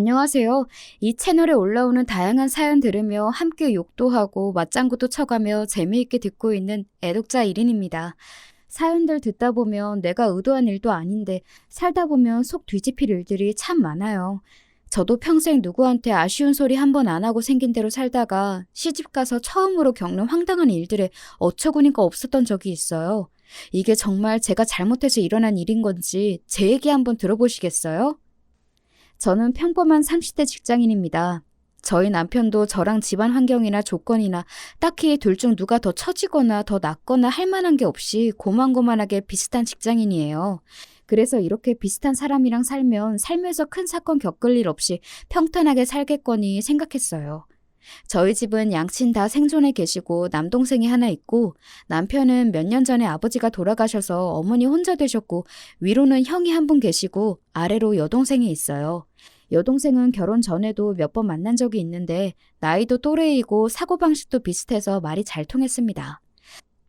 안녕하세요. 이 채널에 올라오는 다양한 사연 들으며 함께 욕도 하고 맞장구도 쳐가며 재미있게 듣고 있는 애독자 1인입니다. 사연들 듣다 보면 내가 의도한 일도 아닌데 살다 보면 속 뒤집힐 일들이 참 많아요. 저도 평생 누구한테 아쉬운 소리 한 번 안 하고 생긴 대로 살다가 시집가서 처음으로 겪는 황당한 일들에 어처구니가 없었던 적이 있어요. 이게 정말 제가 잘못해서 일어난 일인 건지 제 얘기 한번 들어보시겠어요? 저는 평범한 30대 직장인입니다. 저희 남편도 저랑 집안 환경이나 조건이나 딱히 둘 중 누가 더 처지거나 더 낫거나 할 만한 게 없이 고만고만하게 비슷한 직장인이에요. 그래서 이렇게 비슷한 사람이랑 살면 살면서 큰 사건 겪을 일 없이 평탄하게 살겠거니 생각했어요. 저희 집은 양친 다 생존해 계시고 남동생이 하나 있고 남편은 몇 년 전에 아버지가 돌아가셔서 어머니 혼자 되셨고 위로는 형이 한 분 계시고 아래로 여동생이 있어요. 여동생은 결혼 전에도 몇 번 만난 적이 있는데 나이도 또래이고 사고방식도 비슷해서 말이 잘 통했습니다.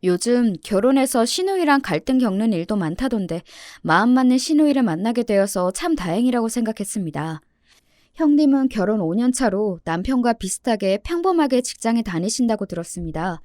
요즘 결혼해서 시누이랑 갈등 겪는 일도 많다던데 마음 맞는 시누이를 만나게 되어서 참 다행이라고 생각했습니다. 형님은 결혼 5년 차로 남편과 비슷하게 평범하게 직장에 다니신다고 들었습니다.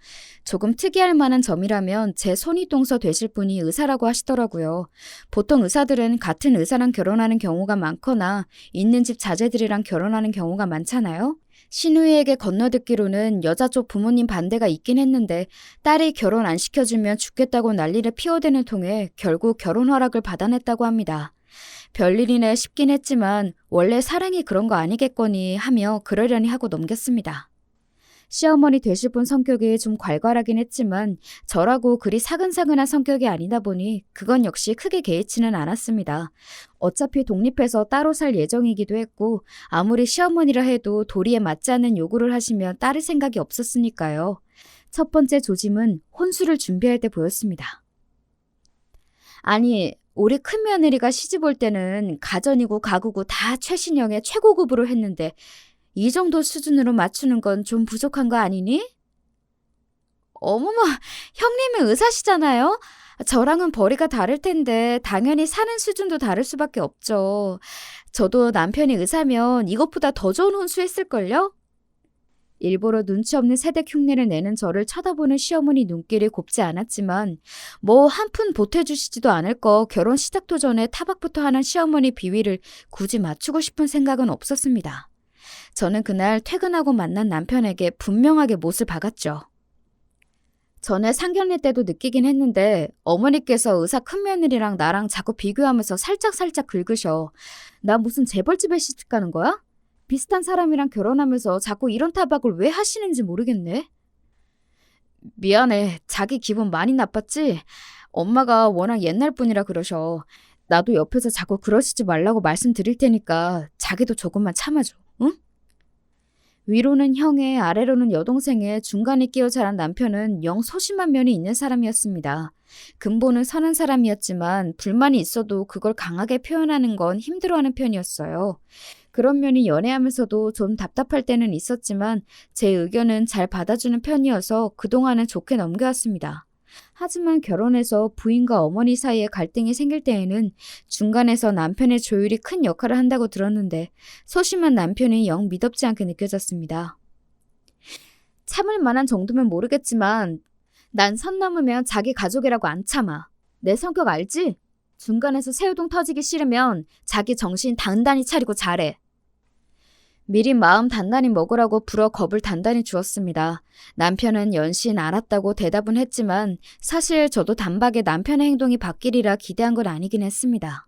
조금 특이할 만한 점이라면 제 손윗동서 되실 분이 의사라고 하시더라고요. 보통 의사들은 같은 의사랑 결혼하는 경우가 많거나 있는 집 자제들이랑 결혼하는 경우가 많잖아요. 시누이에게 건너듣기로는 여자 쪽 부모님 반대가 있긴 했는데 딸이 결혼 안 시켜주면 죽겠다고 난리를 피워대는 통에 결국 결혼 허락을 받아냈다고 합니다. 별일이네 싶긴 했지만 원래 사랑이 그런 거 아니겠거니 하며 그러려니 하고 넘겼습니다. 시어머니 되실 분 성격이 좀 괄괄하긴 했지만 저라고 그리 사근사근한 성격이 아니다 보니 그건 역시 크게 개의치는 않았습니다. 어차피 독립해서 따로 살 예정이기도 했고 아무리 시어머니라 해도 도리에 맞지 않는 요구를 하시면 따를 생각이 없었으니까요. 첫 번째 조짐은 혼수를 준비할 때 보였습니다. 아니, 우리 큰며느리가 시집 올 때는 가전이고 가구고 다 최신형의 최고급으로 했는데 이 정도 수준으로 맞추는 건 좀 부족한 거 아니니? 어머머, 형님은 의사시잖아요? 저랑은 벌이가 다를 텐데 당연히 사는 수준도 다를 수밖에 없죠. 저도 남편이 의사면 이것보다 더 좋은 혼수했을걸요? 일부러 눈치 없는 세대 흉내를 내는 저를 쳐다보는 시어머니 눈길이 곱지 않았지만 뭐 한 푼 보태주시지도 않을 거 결혼 시작도 전에 타박부터 하는 시어머니 비위를 굳이 맞추고 싶은 생각은 없었습니다. 저는 그날 퇴근하고 만난 남편에게 분명하게 못을 박았죠. 전에 상견례 때도 느끼긴 했는데 어머니께서 의사 큰며느리랑 나랑 자꾸 비교하면서 살짝 긁으셔. 나 무슨 재벌집에 시집 가는 거야? 비슷한 사람이랑 결혼하면서 자꾸 이런 타박을 왜 하시는지 모르겠네. 미안해. 자기 기분 많이 나빴지? 엄마가 워낙 옛날 분이라 그러셔. 나도 옆에서 자꾸 그러시지 말라고 말씀드릴 테니까 자기도 조금만 참아줘. 응? 위로는 형에 아래로는 여동생에 중간에 끼어 자란 남편은 영 소심한 면이 있는 사람이었습니다. 근본은 선한 사람이었지만 불만이 있어도 그걸 강하게 표현하는 건 힘들어하는 편이었어요. 그런 면이 연애하면서도 좀 답답할 때는 있었지만 제 의견은 잘 받아주는 편이어서 그동안은 좋게 넘겨왔습니다. 하지만 결혼해서 부인과 어머니 사이에 갈등이 생길 때에는 중간에서 남편의 조율이 큰 역할을 한다고 들었는데 소심한 남편이 영 미덥지 않게 느껴졌습니다. 참을 만한 정도면 모르겠지만 난 선 넘으면 자기 가족이라고 안 참아. 내 성격 알지? 중간에서 새우등 터지기 싫으면 자기 정신 단단히 차리고 잘해. 미리 마음 단단히 먹으라고 불어 겁을 단단히 주었습니다. 남편은 연신 알았다고 대답은 했지만 사실 저도 단박에 남편의 행동이 바뀌리라 기대한 건 아니긴 했습니다.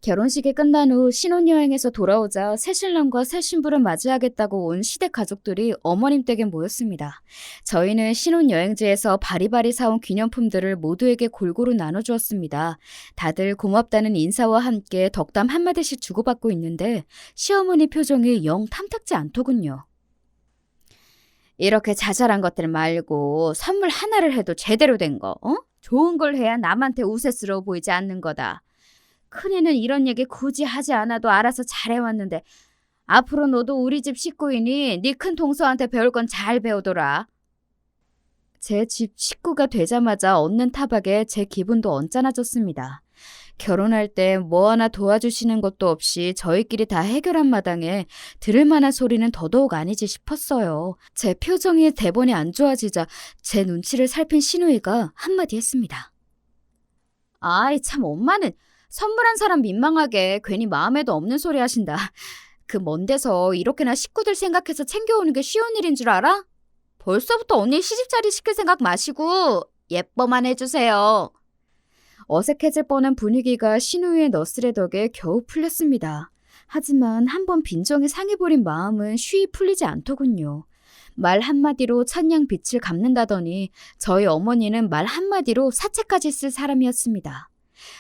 결혼식이 끝난 후 신혼여행에서 돌아오자 새신랑과 새신부를 맞이하겠다고 온 시댁 가족들이 어머님 댁에 모였습니다. 저희는 신혼여행지에서 바리바리 사온 기념품들을 모두에게 골고루 나눠주었습니다. 다들 고맙다는 인사와 함께 덕담 한마디씩 주고받고 있는데 시어머니 표정이 영 탐탁지 않더군요. 이렇게 자잘한 것들 말고 선물 하나를 해도 제대로 된 거, 좋은 걸 해야 남한테 우세스러워 보이지 않는 거다. 큰애는 이런 얘기 굳이 하지 않아도 알아서 잘해왔는데 앞으로 너도 우리 집 식구이니 네 큰 동서한테 배울 건 잘 배우더라. 제 집 식구가 되자마자 얻는 타박에 제 기분도 언짢아졌습니다. 결혼할 때 뭐 하나 도와주시는 것도 없이 저희끼리 다 해결한 마당에 들을 만한 소리는 더더욱 아니지 싶었어요. 제 표정이 대번에 안 좋아지자 제 눈치를 살핀 신우이가 한마디 했습니다. 아이 참 엄마는 선물한 사람 민망하게 괜히 마음에도 없는 소리 하신다. 그 먼 데서 이렇게나 식구들 생각해서 챙겨오는 게 쉬운 일인 줄 알아? 벌써부터 언니 시집살이 시킬 생각 마시고 예뻐만 해주세요. 어색해질 뻔한 분위기가 신우이의 너스레 덕에 겨우 풀렸습니다. 하지만 한번 빈정이 상해버린 마음은 쉬이 풀리지 않더군요. 말 한마디로 천냥 빛을 갚는다더니 저희 어머니는 말 한마디로 사채까지 쓸 사람이었습니다.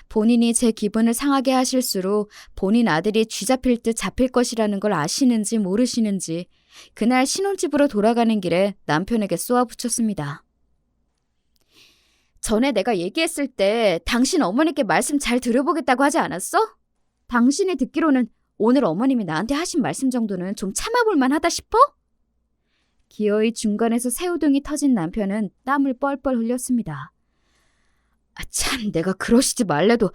본인이 제 기분을 상하게 하실수록 본인 아들이 쥐잡힐 듯 잡힐 것이라는 걸 아시는지 모르시는지 그날 신혼집으로 돌아가는 길에 남편에게 쏘아붙였습니다. 전에 내가 얘기했을 때 당신 어머니께 말씀 잘 들어보겠다고 하지 않았어? 당신이 듣기로는 오늘 어머님이 나한테 하신 말씀 정도는 좀 참아볼 만하다 싶어? 기어이 중간에서 새우등이 터진 남편은 땀을 뻘뻘 흘렸습니다. 참 내가 그러시지 말래도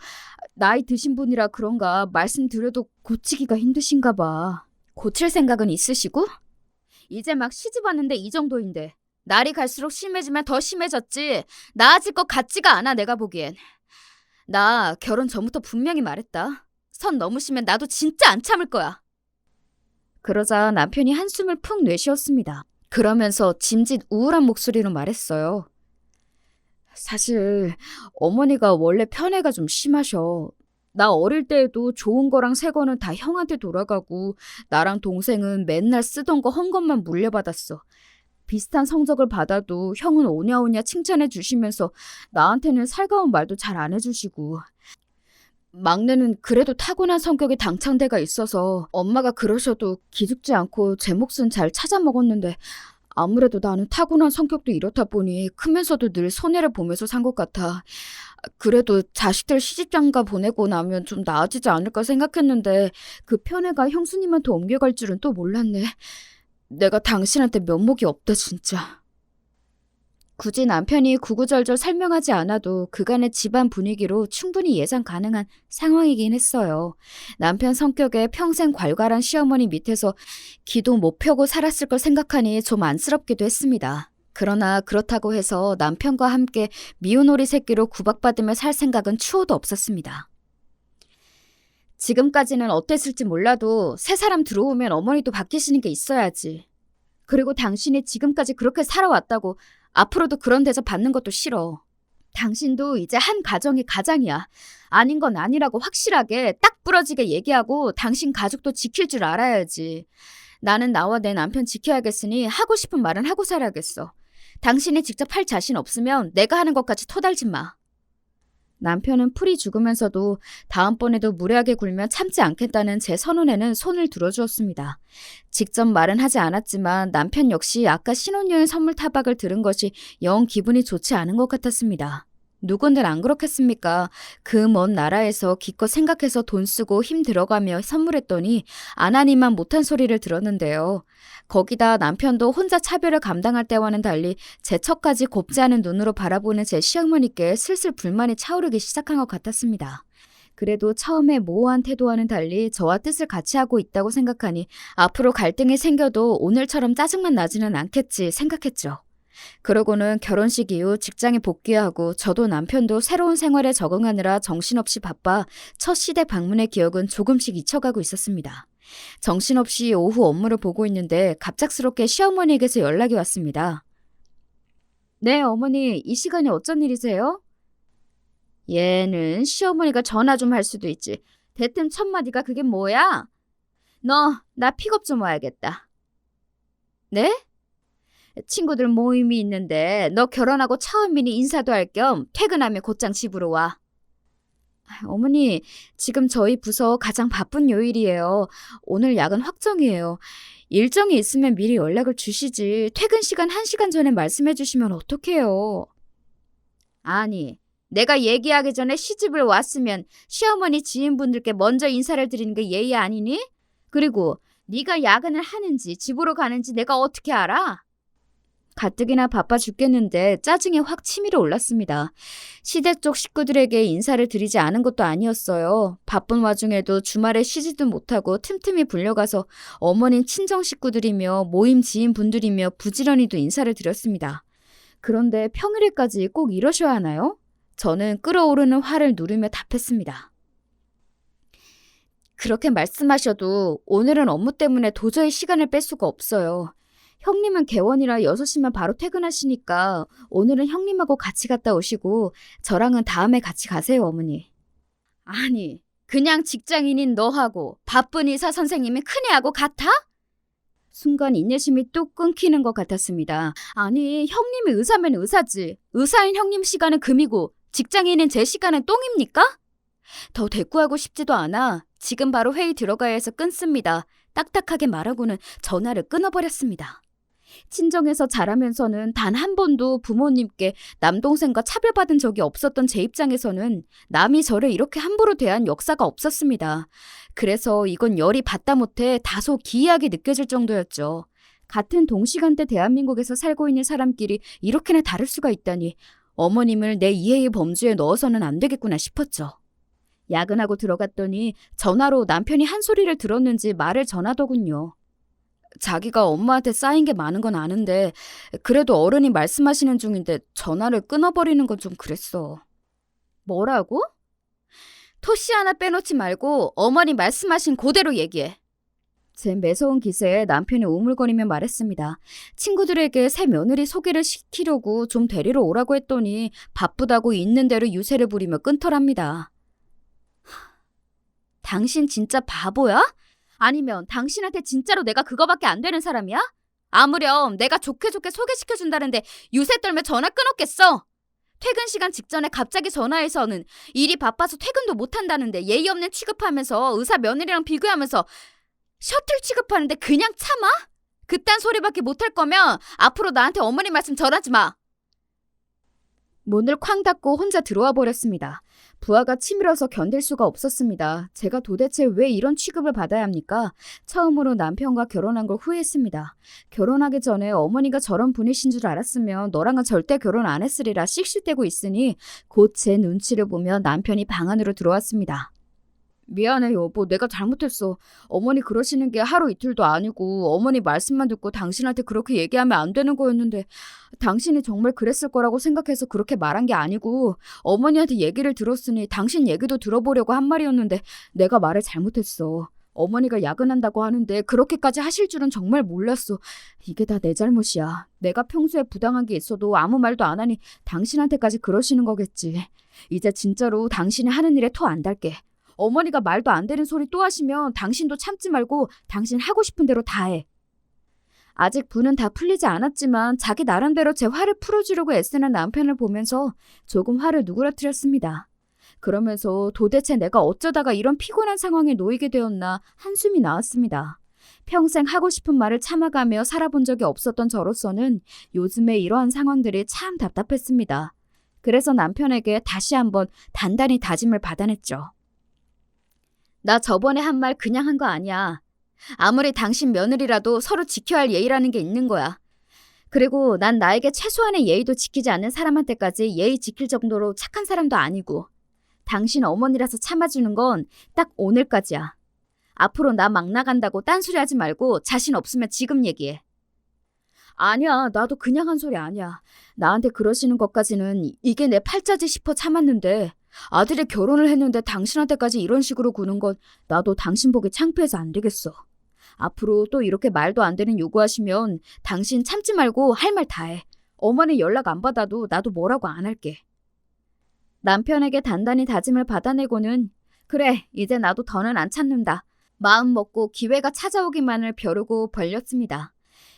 나이 드신 분이라 그런가 말씀드려도 고치기가 힘드신가 봐. 고칠 생각은 있으시고? 이제 막 시집 왔는데 이 정도인데 날이 갈수록 심해지면 더 심해졌지 나아질 것 같지가 않아 내가 보기엔. 나 결혼 전부터 분명히 말했다. 선 넘으시면 나도 진짜 안 참을 거야. 그러자 남편이 한숨을 푹 내쉬었습니다. 그러면서 짐짓 우울한 목소리로 말했어요. 사실 어머니가 원래 편애가 좀 심하셔. 나 어릴 때에도 좋은 거랑 새 거는 다 형한테 돌아가고 나랑 동생은 맨날 쓰던 거 헌 것만 물려받았어. 비슷한 성적을 받아도 형은 오냐오냐 칭찬해 주시면서 나한테는 살가운 말도 잘 안 해주시고 막내는 그래도 타고난 성격에 당창대가 있어서 엄마가 그러셔도 기죽지 않고 제 몫은 잘 찾아 먹었는데 아무래도 나는 타고난 성격도 이렇다 보니 크면서도 늘 손해를 보면서 산 것 같아. 그래도 자식들 시집장가 보내고 나면 좀 나아지지 않을까 생각했는데 그 편애가 형수님한테 옮겨갈 줄은 또 몰랐네. 내가 당신한테 면목이 없다 진짜. 굳이 남편이 구구절절 설명하지 않아도 그간의 집안 분위기로 충분히 예상 가능한 상황이긴 했어요. 남편 성격에 평생 괄괄한 시어머니 밑에서 기도 못 펴고 살았을 걸 생각하니 좀 안쓰럽기도 했습니다. 그러나 그렇다고 해서 남편과 함께 미운 오리 새끼로 구박받으며 살 생각은 추호도 없었습니다. 지금까지는 어땠을지 몰라도 새 사람 들어오면 어머니도 바뀌시는 게 있어야지. 그리고 당신이 지금까지 그렇게 살아왔다고 앞으로도 그런 대접 받는 것도 싫어. 당신도 이제 한 가정이 가장이야. 아닌 건 아니라고 확실하게 딱 부러지게 얘기하고 당신 가족도 지킬 줄 알아야지. 나는 나와 내 남편 지켜야겠으니 하고 싶은 말은 하고 살아야겠어. 당신이 직접 할 자신 없으면 내가 하는 것까지 토달지 마. 남편은 풀이 죽으면서도 다음번에도 무례하게 굴면 참지 않겠다는 제 선언에는 손을 들어주었습니다. 직접 말은 하지 않았지만 남편 역시 아까 신혼여행 선물 타박을 들은 것이 영 기분이 좋지 않은 것 같았습니다. 누군들 안 그렇겠습니까? 그 먼 나라에서 기껏 생각해서 돈 쓰고 힘 들어가며 선물했더니 안 하니만 못한 소리를 들었는데요. 거기다 남편도 혼자 차별을 감당할 때와는 달리 제 척까지 곱지 않은 눈으로 바라보는 제 시어머니께 슬슬 불만이 차오르기 시작한 것 같았습니다. 그래도 처음에 모호한 태도와는 달리 저와 뜻을 같이 하고 있다고 생각하니 앞으로 갈등이 생겨도 오늘처럼 짜증만 나지는 않겠지 생각했죠. 그러고는 결혼식 이후 직장에 복귀하고 저도 남편도 새로운 생활에 적응하느라 정신없이 바빠 첫 시댁 방문의 기억은 조금씩 잊혀가고 있었습니다. 정신없이 오후 업무를 보고 있는데 갑작스럽게 시어머니에게서 연락이 왔습니다. 네, 어머니, 이 시간에 어쩐 일이세요? 얘는 시어머니가 전화 좀 할 수도 있지. 대뜸 첫마디가 그게 뭐야? 나 픽업 좀 와야겠다. 네? 친구들 모임이 있는데 너 결혼하고 처음이니 인사도 할 겸 퇴근하면 곧장 집으로 와. 어머니, 지금 저희 부서 가장 바쁜 요일이에요. 오늘 야근 확정이에요. 일정이 있으면 미리 연락을 주시지. 퇴근 시간 1시간 전에 말씀해 주시면 어떡해요. 아니, 내가 얘기하기 전에 시집을 왔으면 시어머니 지인분들께 먼저 인사를 드리는 게 예의 아니니? 그리고 네가 야근을 하는지 집으로 가는지 내가 어떻게 알아? 가뜩이나 바빠 죽겠는데 짜증이 확 치밀어 올랐습니다. 시댁 쪽 식구들에게 인사를 드리지 않은 것도 아니었어요. 바쁜 와중에도 주말에 쉬지도 못하고 틈틈이 불려가서 어머님 친정 식구들이며 모임 지인분들이며 부지런히도 인사를 드렸습니다. 그런데 평일에까지 꼭 이러셔야 하나요? 저는 끓어오르는 화를 누르며 답했습니다. 그렇게 말씀하셔도 오늘은 업무 때문에 도저히 시간을 뺄 수가 없어요. 형님은 개원이라 6시면 바로 퇴근하시니까 오늘은 형님하고 같이 갔다 오시고 저랑은 다음에 같이 가세요, 어머니. 아니, 그냥 직장인인 너하고 바쁜 의사 선생님이 큰애하고 같아? 순간 인내심이 뚝 끊기는 것 같았습니다. 아니, 형님이 의사면 의사지. 의사인 형님 시간은 금이고 직장인인 제 시간은 똥입니까? 더 대꾸하고 싶지도 않아 지금 바로 회의 들어가야 해서 끊습니다. 딱딱하게 말하고는 전화를 끊어버렸습니다. 친정에서 자라면서는 단 한 번도 부모님께 남동생과 차별받은 적이 없었던 제 입장에서는 남이 저를 이렇게 함부로 대한 역사가 없었습니다. 그래서 이건 열이 받다 못해 다소 기이하게 느껴질 정도였죠. 같은 동시간대 대한민국에서 살고 있는 사람끼리 이렇게나 다를 수가 있다니 어머님을 내 이해의 범주에 넣어서는 안 되겠구나 싶었죠. 야근하고 들어갔더니 전화로 남편이 한 소리를 들었는지 말을 전하더군요. 자기가 엄마한테 쌓인 게 많은 건 아는데 그래도 어른이 말씀하시는 중인데 전화를 끊어버리는 건 좀 그랬어. 뭐라고? 토시 하나 빼놓지 말고 어머니 말씀하신 그대로 얘기해. 제 매서운 기세에 남편이 우물거리며 말했습니다. 친구들에게 새 며느리 소개를 시키려고 좀 데리러 오라고 했더니 바쁘다고 있는 대로 유세를 부리며 끊더랍니다. 당신 진짜 바보야? 아니면 당신한테 진짜로 내가 그거밖에 안 되는 사람이야? 아무렴 내가 좋게 소개시켜준다는데 유세 떨며 전화 끊었겠어. 퇴근 시간 직전에 갑자기 전화해서는 일이 바빠서 퇴근도 못한다는데 예의 없는 취급하면서 의사 며느리랑 비교하면서 셔틀 취급하는데 그냥 참아? 그딴 소리밖에 못할 거면 앞으로 나한테 어머니 말씀 전하지 마. 문을 쾅 닫고 혼자 들어와 버렸습니다. 부하가 치밀어서 견딜 수가 없었습니다. 제가 도대체 왜 이런 취급을 받아야 합니까? 처음으로 남편과 결혼한 걸 후회했습니다. 결혼하기 전에 어머니가 저런 분이신 줄 알았으면 너랑은 절대 결혼 안 했으리라 씩씩대고 있으니 곧 제 눈치를 보며 남편이 방 안으로 들어왔습니다. 미안해 여보, 내가 잘못했어. 어머니 그러시는 게 하루 이틀도 아니고 어머니 말씀만 듣고 당신한테 그렇게 얘기하면 안 되는 거였는데 당신이 정말 그랬을 거라고 생각해서 그렇게 말한 게 아니고 어머니한테 얘기를 들었으니 당신 얘기도 들어보려고 한 말이었는데 내가 말을 잘못했어. 어머니가 야근한다고 하는데 그렇게까지 하실 줄은 정말 몰랐어. 이게 다 내 잘못이야. 내가 평소에 부당한 게 있어도 아무 말도 안 하니 당신한테까지 그러시는 거겠지. 이제 진짜로 당신이 하는 일에 토 안 달게. 어머니가 말도 안 되는 소리 또 하시면 당신도 참지 말고 당신 하고 싶은 대로 다 해. 아직 분은 다 풀리지 않았지만 자기 나름대로 제 화를 풀어주려고 애쓰는 남편을 보면서 조금 화를 누그러뜨렸습니다. 그러면서 도대체 내가 어쩌다가 이런 피곤한 상황에 놓이게 되었나 한숨이 나왔습니다. 평생 하고 싶은 말을 참아가며 살아본 적이 없었던 저로서는 요즘에 이러한 상황들이 참 답답했습니다. 그래서 남편에게 다시 한번 단단히 다짐을 받아냈죠. 나 저번에 한 말 그냥 한 거 아니야. 아무리 당신 며느리라도 서로 지켜야 할 예의라는 게 있는 거야. 그리고 난 나에게 최소한의 예의도 지키지 않는 사람한테까지 예의 지킬 정도로 착한 사람도 아니고 당신 어머니라서 참아주는 건 딱 오늘까지야. 앞으로 나 막 나간다고 딴소리 하지 말고 자신 없으면 지금 얘기해. 아니야, 나도 그냥 한 소리 아니야. 나한테 그러시는 것까지는 이게 내 팔자지 싶어 참았는데 아들이 결혼을 했는데 당신한테까지 이런 식으로 구는 건 나도 당신 보기 창피해서 안 되겠어. 앞으로 또 이렇게 말도 안 되는 요구하시면 당신 참지 말고 할 말 다 해. 어머니 연락 안 받아도 나도 뭐라고 안 할게. 남편에게 단단히 다짐을 받아내고는 그래, 이제 나도 더는 안 참는다. 마음 먹고 기회가 찾아오기만을 벼르고 벌렸습니다.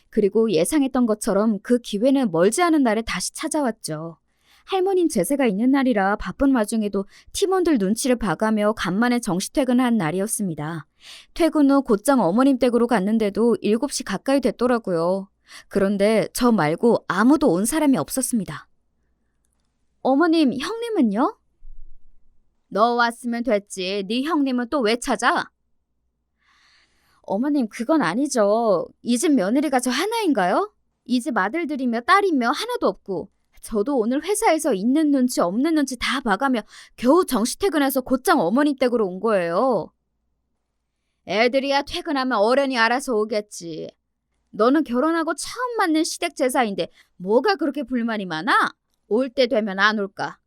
그리고 예상했던 것처럼 그 기회는 멀지 않은 날에 다시 찾아왔죠. 할머님 제세가 있는 날이라 바쁜 와중에도 팀원들 눈치를 봐가며 간만에 정시퇴근한 날이었습니다. 퇴근 후 곧장 어머님 댁으로 갔는데도 7시 가까이 됐더라고요. 그런데 저 말고 아무도 온 사람이 없었습니다. 어머님, 형님은요? 너 왔으면 됐지. 네 형님은 또 왜 찾아? 어머님, 그건 아니죠. 이 집 며느리가 저 하나인가요? 이 집 아들들이며 딸이며 하나도 없고 저도 오늘 회사에서 있는 눈치 없는 눈치 다 봐가며 겨우 정시퇴근해서 곧장 어머님 댁으로 온 거예요. 애들이야 퇴근하면 어른이 알아서 오겠지. 너는 결혼하고 처음 맞는 시댁 제사인데 뭐가 그렇게 불만이 많아? 올 때 되면 안 올까?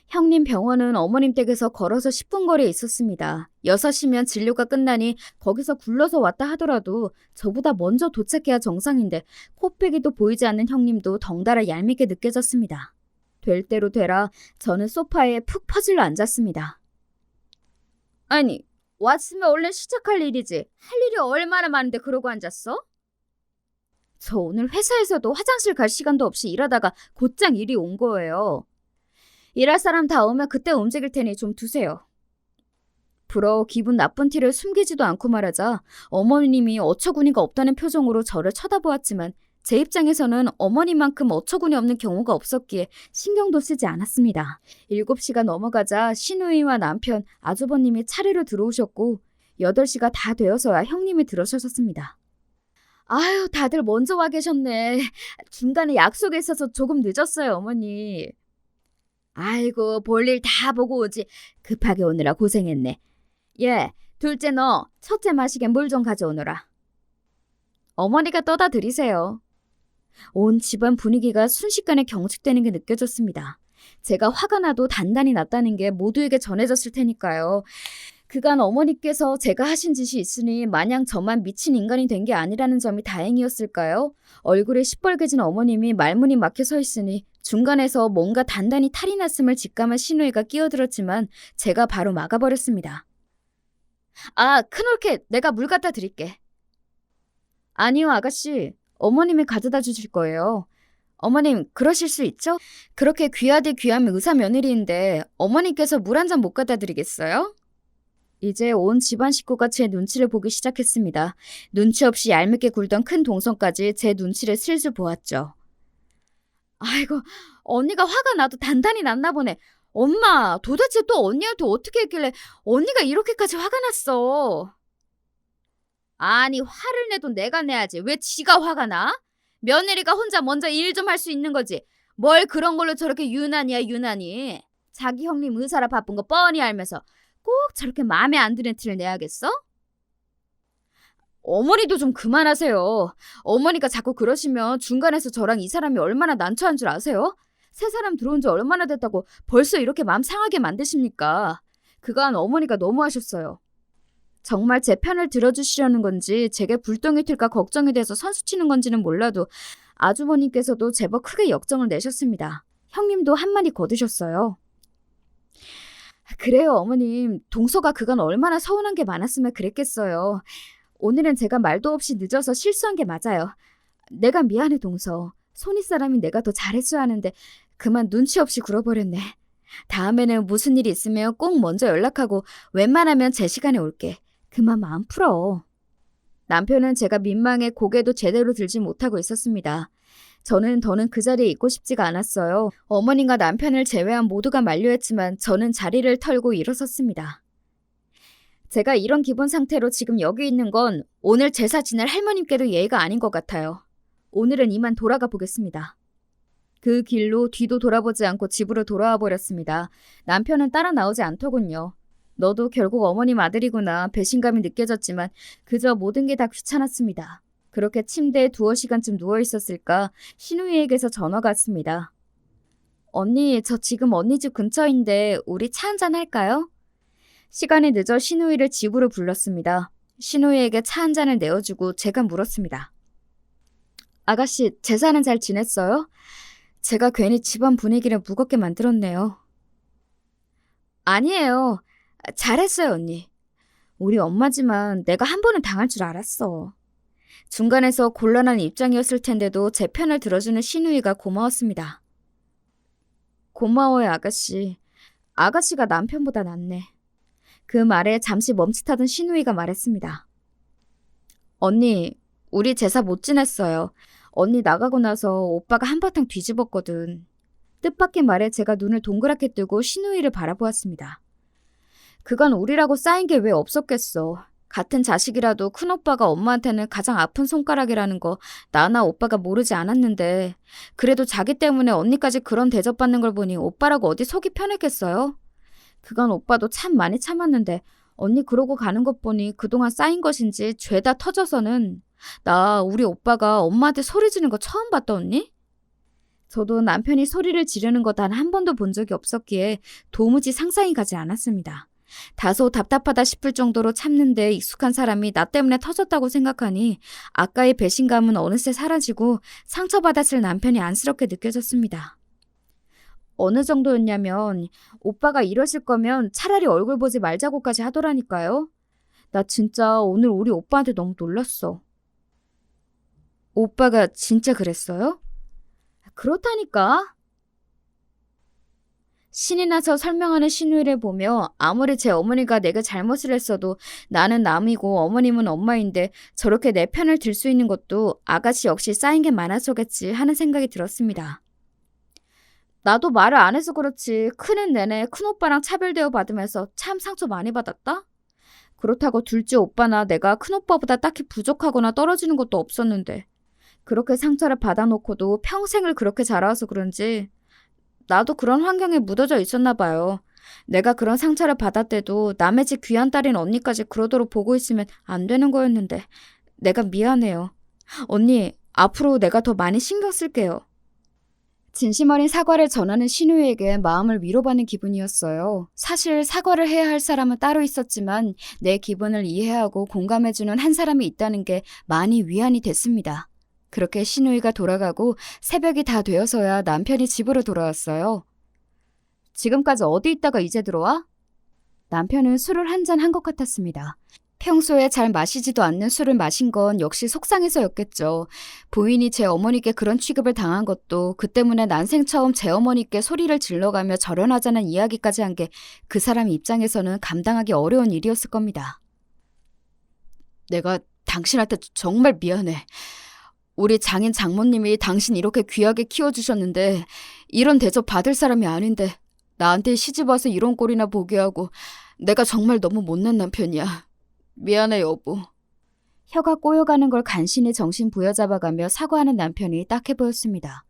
형님 병원은 어머님 댁에서 걸어서 10분 거리에 있었습니다. 6시면 진료가 끝나니 거기서 굴러서 왔다 하더라도 저보다 먼저 도착해야 정상인데 코빼기도 보이지 않는 형님도 덩달아 얄밉게 느껴졌습니다. 될 대로 되라 저는 소파에 푹 퍼질러 앉았습니다. 아니, 왔으면 얼른 시작할 일이지. 할 일이 얼마나 많은데 그러고 앉았어? 저 오늘 회사에서도 화장실 갈 시간도 없이 일하다가 곧장 일이 온 거예요. 일할 사람 다 오면 그때 움직일 테니 좀 두세요. 부러워 기분 나쁜 티를 숨기지도 않고 말하자 어머님이 어처구니가 없다는 표정으로 저를 쳐다보았지만 제 입장에서는 어머니만큼 어처구니 없는 경우가 없었기에 신경도 쓰지 않았습니다. 7시가 넘어가자 시누이와 남편, 아주버님이 차례로 들어오셨고 8시가 다 되어서야 형님이 들어서셨습니다. 아유, 다들 먼저 와 계셨네. 중간에 약속에 있어서 조금 늦었어요, 어머니. 아이고, 볼일 다 보고 오지. 급하게 오느라 고생했네. 예, 둘째 너 첫째 마시게 물 좀 가져오너라. 어머니가 떠다 드리세요. 온 집안 분위기가 순식간에 경직되는 게 느껴졌습니다. 제가 화가 나도 단단히 났다는 게 모두에게 전해졌을 테니까요. 그간 어머니께서 제가 하신 짓이 있으니 마냥 저만 미친 인간이 된 게 아니라는 점이 다행이었을까요? 얼굴에 시뻘개진 어머님이 말문이 막혀 서 있으니 중간에서 뭔가 단단히 탈이 났음을 직감한 시누이가 끼어들었지만 제가 바로 막아버렸습니다. 아, 큰올케 내가 물 갖다 드릴게. 아니요, 아가씨. 어머님이 가져다 주실 거예요. 어머님, 그러실 수 있죠? 그렇게 귀하디 귀한 의사 며느리인데 어머님께서 물 한 잔 못 갖다 드리겠어요? 이제 온 집안 식구가 제 눈치를 보기 시작했습니다. 눈치 없이 얄밉게 굴던 큰 동성까지 제 눈치를 슬슬 보았죠. 아이고, 언니가 화가 나도 단단히 났나 보네. 엄마, 도대체 또 언니한테 어떻게 했길래 언니가 이렇게까지 화가 났어? 아니, 화를 내도 내가 내야지. 왜 지가 화가 나? 며느리가 혼자 먼저 일 좀 할 수 있는 거지. 뭘 그런 걸로 저렇게 유난이야, 유난히. 자기 형님 의사라 바쁜 거 뻔히 알면서 꼭 저렇게 마음에 안 드는 티를 내야겠어? 어머니도 좀 그만하세요. 어머니가 자꾸 그러시면 중간에서 저랑 이 사람이 얼마나 난처한 줄 아세요? 새 사람 들어온 지 얼마나 됐다고 벌써 이렇게 마음 상하게 만드십니까? 그간 어머니가 너무하셨어요. 정말 제 편을 들어주시려는 건지 제게 불똥이 튈까 걱정이 돼서 선수치는 건지는 몰라도 아주버님께서도 제법 크게 역정을 내셨습니다. 형님도 한마디 거두셨어요. 그래요, 어머님. 동서가 그간 얼마나 서운한 게 많았으면 그랬겠어요. 오늘은 제가 말도 없이 늦어서 실수한 게 맞아요. 내가 미안해, 동서. 손윗사람이 내가 더 잘했어야 하는데 그만 눈치 없이 굴어버렸네. 다음에는 무슨 일이 있으면 꼭 먼저 연락하고 웬만하면 제 시간에 올게. 그만 마음 풀어. 남편은 제가 민망해 고개도 제대로 들지 못하고 있었습니다. 저는 더는 그 자리에 있고 싶지가 않았어요. 어머님과 남편을 제외한 모두가 만류했지만 저는 자리를 털고 일어섰습니다. 제가 이런 기분 상태로 지금 여기 있는 건 오늘 제사 지낼 할머님께도 예의가 아닌 것 같아요. 오늘은 이만 돌아가 보겠습니다. 그 길로 뒤도 돌아보지 않고 집으로 돌아와 버렸습니다. 남편은 따라 나오지 않더군요. 너도 결국 어머님 아들이구나 배신감이 느껴졌지만 그저 모든 게 다 귀찮았습니다. 그렇게 침대에 2시간쯤 누워있었을까 시누이에게서 전화가 왔습니다. 언니, 저 지금 언니 집 근처인데 우리 차 한잔 할까요? 시간이 늦어 시누이를 집으로 불렀습니다. 시누이에게 차 한 잔을 내어주고 제가 물었습니다. 아가씨, 제사는 잘 지냈어요? 제가 괜히 집안 분위기를 무겁게 만들었네요. 아니에요. 잘했어요, 언니. 우리 엄마지만 내가 한 번은 당할 줄 알았어. 중간에서 곤란한 입장이었을 텐데도 제 편을 들어주는 시누이가 고마웠습니다. 고마워요, 아가씨. 아가씨가 남편보다 낫네. 그 말에 잠시 멈칫하던 시누이가 말했습니다. 언니, 우리 제사 못 지냈어요. 언니 나가고 나서 오빠가 한바탕 뒤집었거든. 뜻밖의 말에 제가 눈을 동그랗게 뜨고 시누이를 바라보았습니다. 그간 우리라고 쌓인 게 왜 없었겠어. 같은 자식이라도 큰오빠가 엄마한테는 가장 아픈 손가락이라는 거 나나 오빠가 모르지 않았는데 그래도 자기 때문에 언니까지 그런 대접받는 걸 보니 오빠라고 어디 속이 편했겠어요? 그간 오빠도 참 많이 참았는데 언니 그러고 가는 것 보니 그동안 쌓인 것인지 죄다 터져서는 나 우리 오빠가 엄마한테 소리 지르는 거 처음 봤다 언니? 저도 남편이 소리를 지르는 거 단 한 번도 본 적이 없었기에 도무지 상상이 가지 않았습니다. 다소 답답하다 싶을 정도로 참는데 익숙한 사람이 나 때문에 터졌다고 생각하니 아까의 배신감은 어느새 사라지고 상처받았을 남편이 안쓰럽게 느껴졌습니다. 어느 정도였냐면 오빠가 이러실 거면 차라리 얼굴 보지 말자고까지 하더라니까요. 나 진짜 오늘 우리 오빠한테 너무 놀랐어. 오빠가 진짜 그랬어요? 그렇다니까. 신이 나서 설명하는 신우이를 보며 아무리 제 어머니가 내가 잘못을 했어도 나는 남이고 어머님은 엄마인데 저렇게 내 편을 들 수 있는 것도 아가씨 역시 쌓인 게 많아서겠지 하는 생각이 들었습니다. 나도 말을 안 해서 그렇지 크는 내내 큰오빠랑 차별대우 받으면서 참 상처 많이 받았다? 그렇다고 둘째 오빠나 내가 큰오빠보다 딱히 부족하거나 떨어지는 것도 없었는데 그렇게 상처를 받아놓고도 평생을 그렇게 자라와서 그런지 나도 그런 환경에 묻어져 있었나 봐요. 내가 그런 상처를 받았대도 남의 집 귀한 딸인 언니까지 그러도록 보고 있으면 안 되는 거였는데 내가 미안해요. 언니, 앞으로 내가 더 많이 신경 쓸게요. 진심 어린 사과를 전하는 신우에게 마음을 위로받는 기분이었어요. 사실 사과를 해야 할 사람은 따로 있었지만 내 기분을 이해하고 공감해주는 한 사람이 있다는 게 많이 위안이 됐습니다. 그렇게 신우이가 돌아가고 새벽이 다 되어서야 남편이 집으로 돌아왔어요. 지금까지 어디 있다가 이제 들어와? 남편은 술을 한 잔 한 것 같았습니다. 평소에 잘 마시지도 않는 술을 마신 건 역시 속상해서였겠죠. 부인이 제 어머니께 그런 취급을 당한 것도 그 때문에 난생 처음 제 어머니께 소리를 질러가며 절연하자는 이야기까지 한 게 그 사람 입장에서는 감당하기 어려운 일이었을 겁니다. 내가 당신한테 정말 미안해. 우리 장인 장모님이 당신 이렇게 귀하게 키워주셨는데 이런 대접 받을 사람이 아닌데 나한테 시집와서 이런 꼴이나 보게 하고 내가 정말 너무 못난 남편이야. 미안해 여보. 혀가 꼬여가는 걸 간신히 정신 부여잡아가며 사과하는 남편이 딱해 보였습니다.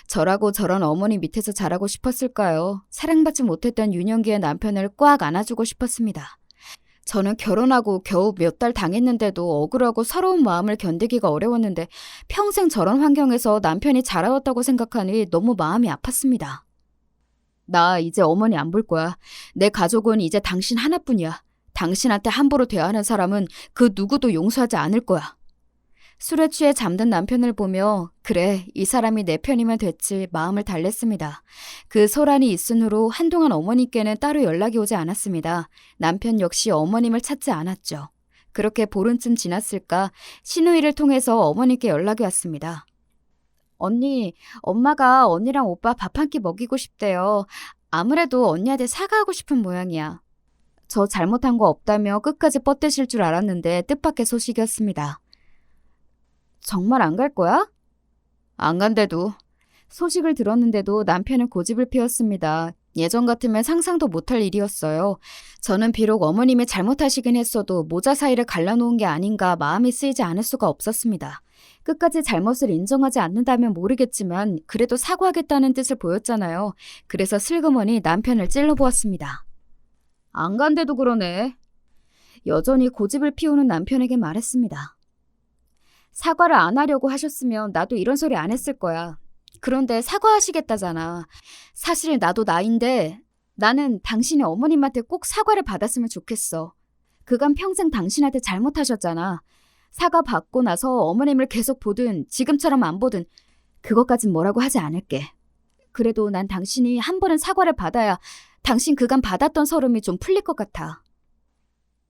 저라고 저런 어머니 밑에서 자라고 싶었을까요? 사랑받지 못했던 유년기의 남편을 꽉 안아주고 싶었습니다. 저는 결혼하고 겨우 몇 달 당했는데도 억울하고 서러운 마음을 견디기가 어려웠는데 평생 저런 환경에서 남편이 자라왔다고 생각하니 너무 마음이 아팠습니다. 나 이제 어머니 안 볼 거야. 내 가족은 이제 당신 하나뿐이야. 당신한테 함부로 대하는 사람은 그 누구도 용서하지 않을 거야. 술에 취해 잠든 남편을 보며 그래 이 사람이 내 편이면 됐지 마음을 달랬습니다. 그 소란이 있은 후로 한동안 어머니께는 따로 연락이 오지 않았습니다. 남편 역시 어머님을 찾지 않았죠. 그렇게 보름쯤 지났을까 신우이를 통해서 어머니께 연락이 왔습니다. 언니, 엄마가 언니랑 오빠 밥 한 끼 먹이고 싶대요. 아무래도 언니한테 사과하고 싶은 모양이야. 저 잘못한 거 없다며 끝까지 뻗대실 줄 알았는데 뜻밖의 소식이었습니다. 정말 안 갈 거야? 안 간대도. 소식을 들었는데도 남편은 고집을 피웠습니다. 예전 같으면 상상도 못할 일이었어요. 저는 비록 어머님이 잘못하시긴 했어도 모자 사이를 갈라놓은 게 아닌가 마음이 쓰이지 않을 수가 없었습니다. 끝까지 잘못을 인정하지 않는다면 모르겠지만 그래도 사과하겠다는 뜻을 보였잖아요. 그래서 슬그머니 남편을 찔러보았습니다. 안 간대도 그러네. 여전히 고집을 피우는 남편에게 말했습니다. 사과를 안 하려고 하셨으면 나도 이런 소리 안 했을 거야. 그런데 사과하시겠다잖아. 사실 나도 나인데 나는 당신의 어머님한테 꼭 사과를 받았으면 좋겠어. 그간 평생 당신한테 잘못하셨잖아. 사과 받고 나서 어머님을 계속 보든 지금처럼 안 보든 그것까진 뭐라고 하지 않을게. 그래도 난 당신이 한 번은 사과를 받아야 당신 그간 받았던 서름이 좀 풀릴 것 같아.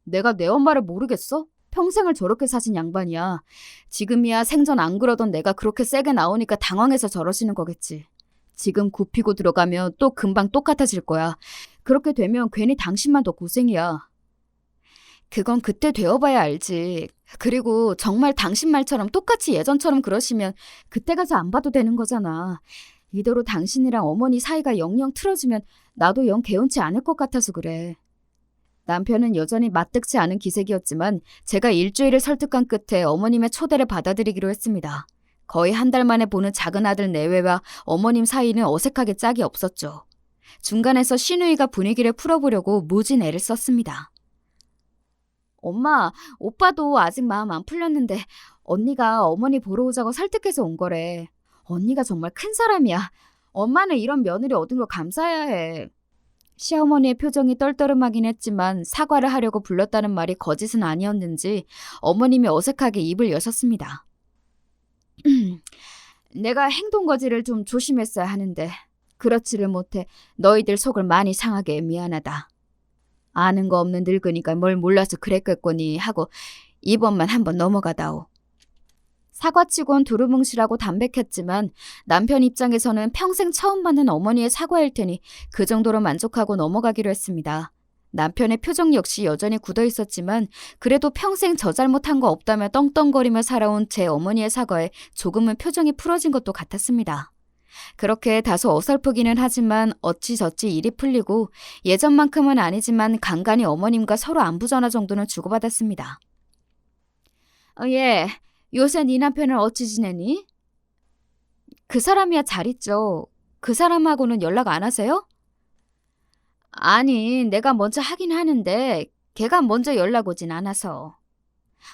내가 내 엄마를 모르겠어? 평생을 저렇게 사신 양반이야. 지금이야 생전 안 그러던 내가 그렇게 세게 나오니까 당황해서 저러시는 거겠지. 지금 굽히고 들어가면 또 금방 똑같아질 거야. 그렇게 되면 괜히 당신만 더 고생이야. 그건 그때 되어봐야 알지. 그리고 정말 당신 말처럼 똑같이 예전처럼 그러시면 그때 가서 안 봐도 되는 거잖아. 이대로 당신이랑 어머니 사이가 영영 틀어지면 나도 영 개운치 않을 것 같아서 그래. 남편은 여전히 마뜩지 않은 기색이었지만 제가 일주일을 설득한 끝에 어머님의 초대를 받아들이기로 했습니다. 거의 한 달 만에 보는 작은 아들 내외와 어머님 사이는 어색하게 짝이 없었죠. 중간에서 시누이가 분위기를 풀어보려고 무진 애를 썼습니다. 엄마, 오빠도 아직 마음 안 풀렸는데 언니가 어머니 보러 오자고 설득해서 온 거래. 언니가 정말 큰 사람이야. 엄마는 이런 며느리 얻은 걸 감사해야 해. 시어머니의 표정이 떨떠름하긴 했지만 사과를 하려고 불렀다는 말이 거짓은 아니었는지 어머님이 어색하게 입을 여셨습니다. 내가 행동거지를 좀 조심했어야 하는데 그렇지를 못해 너희들 속을 많이 상하게 미안하다. 아는 거 없는 늙으니까 뭘 몰라서 그랬겠거니 하고 이번만 한번 넘어가다오. 사과치곤 두루뭉실하고 담백했지만 남편 입장에서는 평생 처음 받는 어머니의 사과일 테니 그 정도로 만족하고 넘어가기로 했습니다. 남편의 표정 역시 여전히 굳어 있었지만 그래도 평생 저 잘못한 거 없다며 떵떵거리며 살아온 제 어머니의 사과에 조금은 표정이 풀어진 것도 같았습니다. 그렇게 다소 어설프기는 하지만 어찌저찌 일이 풀리고 예전만큼은 아니지만 간간히 어머님과 서로 안부 전화 정도는 주고받았습니다. 예, 요새 네 남편은 어찌 지내니? 그 사람이야 잘 있죠. 그 사람하고는 연락 안 하세요? 아니, 내가 먼저 하긴 하는데 걔가 먼저 연락 오진 않아서.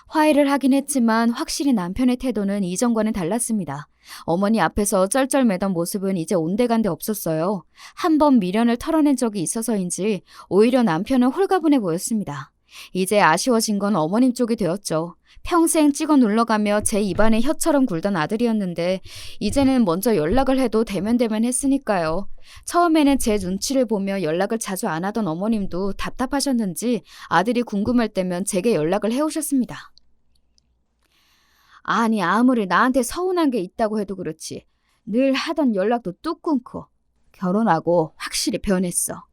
화해를 하긴 했지만 확실히 남편의 태도는 이전과는 달랐습니다. 어머니 앞에서 쩔쩔매던 모습은 이제 온데간데 없었어요. 한 번 미련을 털어낸 적이 있어서인지 오히려 남편은 홀가분해 보였습니다. 이제 아쉬워진 건 어머님 쪽이 되었죠. 평생 찍어 눌러가며 제 입안에 혀처럼 굴던 아들이었는데 이제는 먼저 연락을 해도 대면대면 했으니까요. 처음에는 제 눈치를 보며 연락을 자주 안 하던 어머님도 답답하셨는지 아들이 궁금할 때면 제게 연락을 해오셨습니다. 아니 아무리 나한테 서운한 게 있다고 해도 그렇지 늘 하던 연락도 뚝 끊고 결혼하고 확실히 변했어.